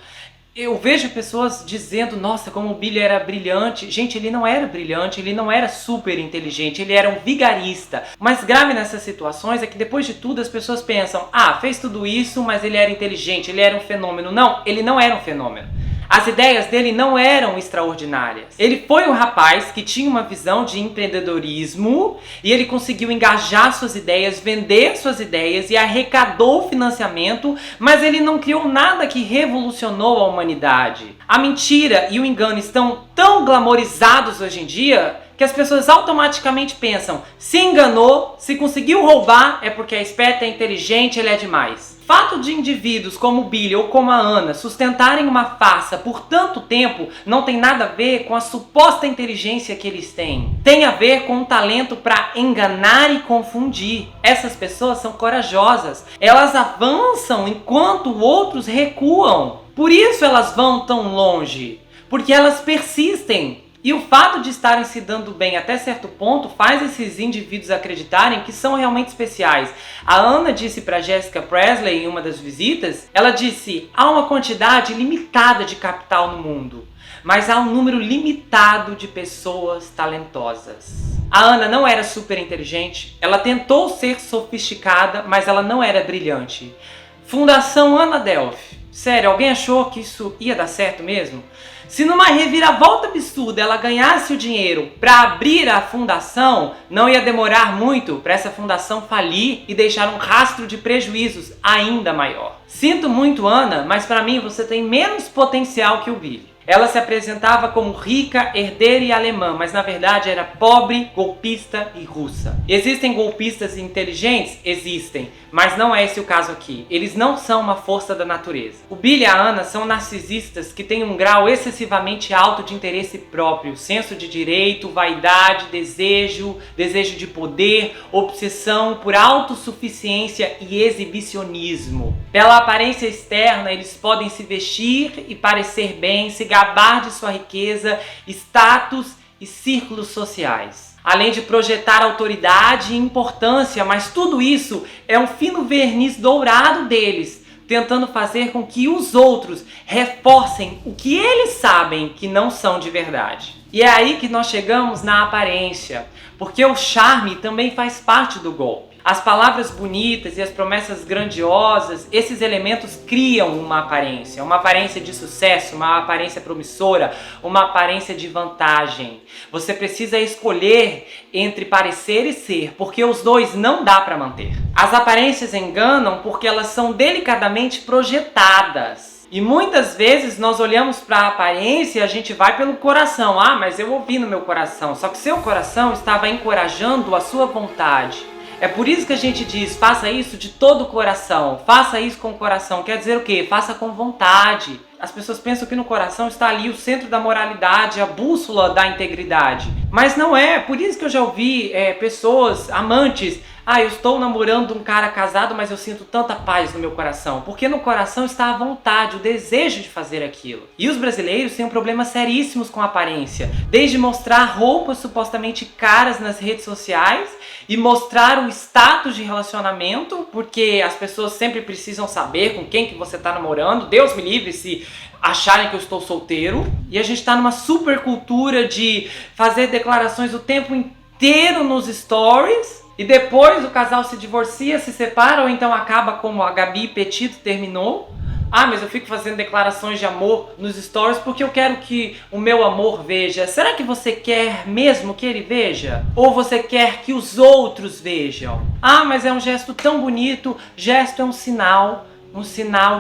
Eu vejo pessoas dizendo, nossa, como o Billy era brilhante. Gente, ele não era brilhante, ele não era super inteligente, ele era um vigarista. O mais grave nessas situações é que depois de tudo as pessoas pensam, fez tudo isso, mas ele era inteligente, ele era um fenômeno. Não, ele não era um fenômeno. As ideias dele não eram extraordinárias. Ele foi um rapaz que tinha uma visão de empreendedorismo e ele conseguiu engajar suas ideias, vender suas ideias e arrecadou financiamento, mas ele não criou nada que revolucionou a humanidade. A mentira e o engano estão tão glamorizados hoje em dia que as pessoas automaticamente pensam, se enganou, se conseguiu roubar, é porque é esperto, é inteligente, ele é demais. O fato de indivíduos como o Billy ou como a Ana sustentarem uma farsa por tanto tempo não tem nada a ver com a suposta inteligência que eles têm. Tem a ver com o talento para enganar e confundir. Essas pessoas são corajosas. Elas avançam enquanto outros recuam. Por isso elas vão tão longe. Porque elas persistem. E o fato de estarem se dando bem até certo ponto faz esses indivíduos acreditarem que são realmente especiais. A Ana disse para Jessica Presley em uma das visitas, ela disse, há uma quantidade limitada de capital no mundo, mas há um número limitado de pessoas talentosas. A Ana não era super inteligente, ela tentou ser sofisticada, mas ela não era brilhante. Fundação Ana Delphi. Sério, alguém achou que isso ia dar certo mesmo? Se numa reviravolta absurda ela ganhasse o dinheiro para abrir a fundação, não ia demorar muito para essa fundação falir e deixar um rastro de prejuízos ainda maior. Sinto muito, Ana, mas para mim você tem menos potencial que o Billy. Ela se apresentava como rica, herdeira e alemã, mas na verdade era pobre, golpista e russa. Existem golpistas inteligentes? Existem, mas não é esse o caso aqui. Eles não são uma força da natureza. O Billy e a Ana são narcisistas que têm um grau excessivamente alto de interesse próprio, senso de direito, vaidade, desejo de poder, obsessão por autossuficiência e exibicionismo. Pela aparência externa, eles podem se vestir e parecer bem, se gabar de sua riqueza, status e círculos sociais. Além de projetar autoridade e importância, mas tudo isso é um fino verniz dourado deles, tentando fazer com que os outros reforcem o que eles sabem que não são de verdade. E é aí que nós chegamos na aparência, porque o charme também faz parte do golpe. As palavras bonitas e as promessas grandiosas, esses elementos criam uma aparência de sucesso, uma aparência promissora, uma aparência de vantagem. Você precisa escolher entre parecer e ser, porque os dois não dá para manter. As aparências enganam porque elas são delicadamente projetadas. E muitas vezes nós olhamos para a aparência e a gente vai pelo coração. Ah, mas eu ouvi no meu coração. Só que seu coração estava encorajando a sua vontade. É por isso que a gente diz, faça isso de todo o coração, faça isso com o coração. Quer dizer o quê? Faça com vontade. As pessoas pensam que no coração está ali o centro da moralidade, a bússola da integridade. Mas não é, por isso que eu já ouvi pessoas, amantes, eu estou namorando um cara casado, mas eu sinto tanta paz no meu coração. Porque no coração está a vontade, o desejo de fazer aquilo. E os brasileiros têm problemas seríssimos com a aparência. Desde mostrar roupas supostamente caras nas redes sociais e mostrar o status de relacionamento, porque as pessoas sempre precisam saber com quem que você está namorando. Deus me livre se acharem que eu estou solteiro. E a gente está numa super cultura de fazer declarações o tempo inteiro nos stories. E depois o casal se divorcia, se separa ou então acaba como a Gabi Petito terminou. Mas eu fico fazendo declarações de amor nos stories porque eu quero que o meu amor veja. Será que você quer mesmo que ele veja? Ou você quer que os outros vejam? Mas é um gesto tão bonito. Gesto é um sinal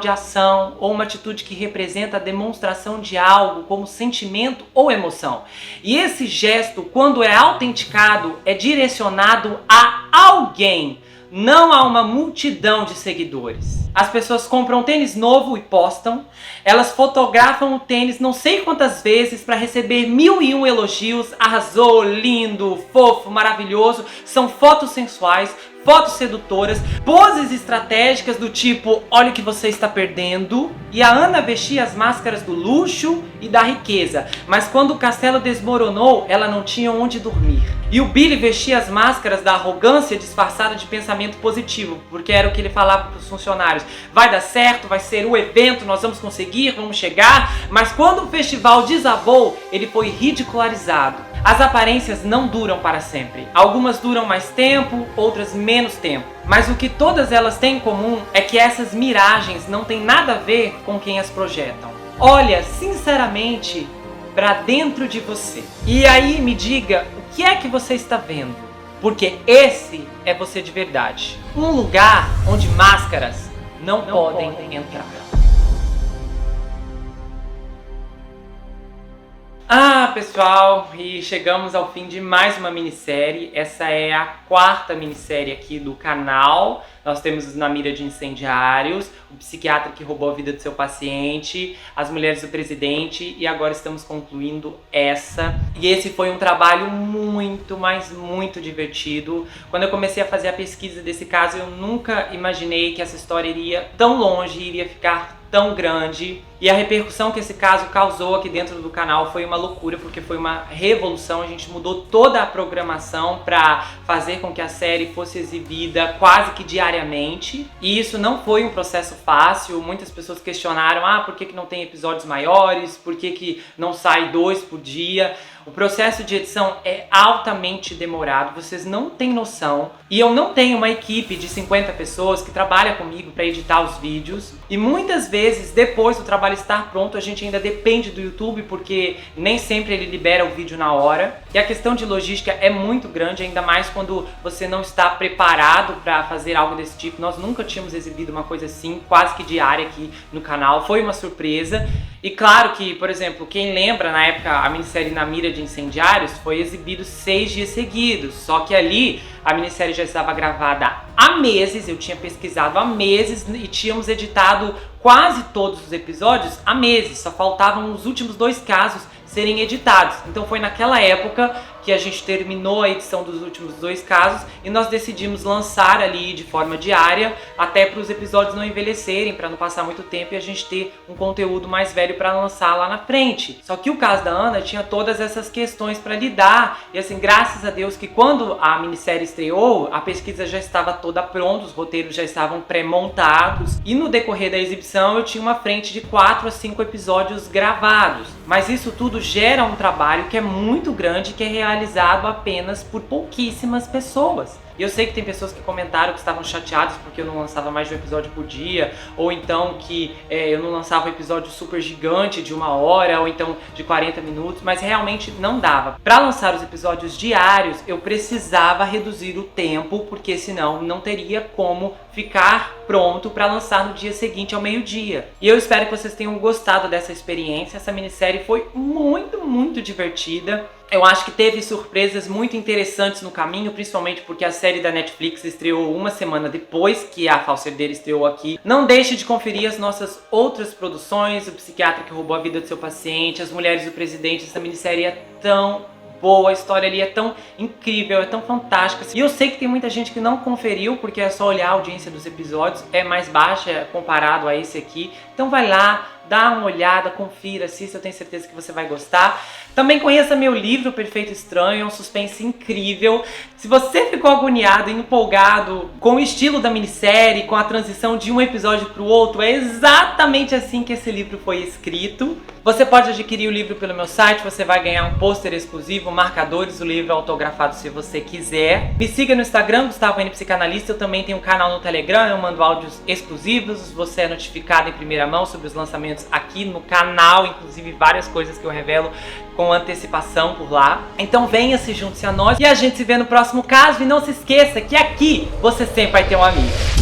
de ação ou uma atitude que representa a demonstração de algo como sentimento ou emoção. E esse gesto, quando é autenticado, é direcionado a alguém, não a uma multidão de seguidores. As pessoas compram um tênis novo e postam. Elas fotografam o tênis não sei quantas vezes para receber 1001 elogios. Arrasou, lindo, fofo, maravilhoso. São fotos sensuais, fotos sedutoras, poses estratégicas do tipo, olha o que você está perdendo. E a Ana vestia as máscaras do luxo e da riqueza, mas quando o castelo desmoronou, ela não tinha onde dormir. E o Billy vestia as máscaras da arrogância disfarçada de pensamento positivo, porque era o que ele falava para os funcionários. Vai dar certo, vai ser o evento, nós vamos conseguir, vamos chegar. Mas quando o festival desabou, ele foi ridicularizado. As aparências não duram para sempre. Algumas duram mais tempo, outras menos tempo. Mas o que todas elas têm em comum é que essas miragens não têm nada a ver com quem as projetam. Olha, sinceramente, para dentro de você. E aí me diga o que é que você está vendo. Porque esse é você de verdade. Um lugar onde máscaras não podem entrar. Pessoal, e chegamos ao fim de mais uma minissérie. Essa é a 4ª minissérie aqui do canal. Nós temos os Na Mira de Incendiários, o psiquiatra que roubou a vida do seu paciente, as mulheres do presidente e agora estamos concluindo essa. E esse foi um trabalho muito, mas muito divertido. Quando eu comecei a fazer a pesquisa desse caso, eu nunca imaginei que essa história iria tão longe, iria ficar tão grande. E a repercussão que esse caso causou aqui dentro do canal foi uma loucura, porque foi uma revolução. A gente mudou toda a programação para fazer com que a série fosse exibida quase que diariamente. E isso não foi um processo fácil. Muitas pessoas questionaram, por que não tem episódios maiores? Por que não sai 2 por dia? O processo de edição é altamente demorado, vocês não têm noção. E eu não tenho uma equipe de 50 pessoas que trabalha comigo para editar os vídeos. E muitas vezes, depois do trabalho estar pronto, a gente ainda depende do YouTube, porque nem sempre ele libera o vídeo na hora. E a questão de logística é muito grande, ainda mais quando você não está preparado para fazer algo desse tipo. Nós nunca tínhamos exibido uma coisa assim, quase que diária aqui no canal. Foi uma surpresa. E claro que, por exemplo, quem lembra, na época, a minissérie Na Mira de Incendiários foi exibido 6 dias seguidos. Só que ali, a minissérie já estava gravada há meses, eu tinha pesquisado há meses e tínhamos editado quase todos os episódios há meses. Só faltavam os últimos 2 casos serem editados. Então foi naquela época que a gente terminou a edição dos últimos 2 casos e nós decidimos lançar ali de forma diária, até para os episódios não envelhecerem, para não passar muito tempo e a gente ter um conteúdo mais velho para lançar lá na frente. Só que o caso da Ana tinha todas essas questões para lidar e assim, graças a Deus que quando a minissérie estreou, a pesquisa já estava toda pronta, os roteiros já estavam pré-montados e no decorrer da exibição eu tinha uma frente de 4 a 5 episódios gravados. Mas isso tudo gera um trabalho que é muito grande, que é realizado apenas por pouquíssimas pessoas. E eu sei que tem pessoas que comentaram que estavam chateadas porque eu não lançava mais de um episódio por dia, ou então que eu não lançava um episódio super gigante de 1 hora, ou então de 40 minutos, mas realmente não dava. Para lançar os episódios diários, eu precisava reduzir o tempo, porque senão não teria como ficar pronto para lançar no dia seguinte ao meio-dia. E eu espero que vocês tenham gostado dessa experiência. Essa minissérie foi muito divertida. Eu acho que teve surpresas muito interessantes no caminho, principalmente porque a série da Netflix estreou 1 semana depois que a Falsa Herdeira estreou aqui. Não deixe de conferir as nossas outras produções, O Psiquiatra que Roubou a Vida do Seu Paciente, As Mulheres do Presidente. Essa minissérie é tão boa, a história ali é tão incrível, é tão fantástica. E eu sei que tem muita gente que não conferiu, porque é só olhar a audiência dos episódios, é mais baixa comparado a esse aqui. Então vai lá, dá uma olhada, confira, assista, eu tenho certeza que você vai gostar. Também conheça meu livro, Perfeito Estranho, é um suspense incrível. Se você ficou agoniado e empolgado com o estilo da minissérie, com a transição de um episódio para o outro, é exatamente assim que esse livro foi escrito. Você pode adquirir o livro pelo meu site, você vai ganhar um pôster exclusivo, marcadores, o livro autografado se você quiser. Me siga no Instagram, Gustavo N Psicanalista, eu também tenho um canal no Telegram, eu mando áudios exclusivos, você é notificado em primeira mão sobre os lançamentos aqui no canal, inclusive várias coisas que eu revelo com antecipação por lá. Então venha, se junte a nós e a gente se vê no próximo caso. E não se esqueça que aqui você sempre vai ter um amigo.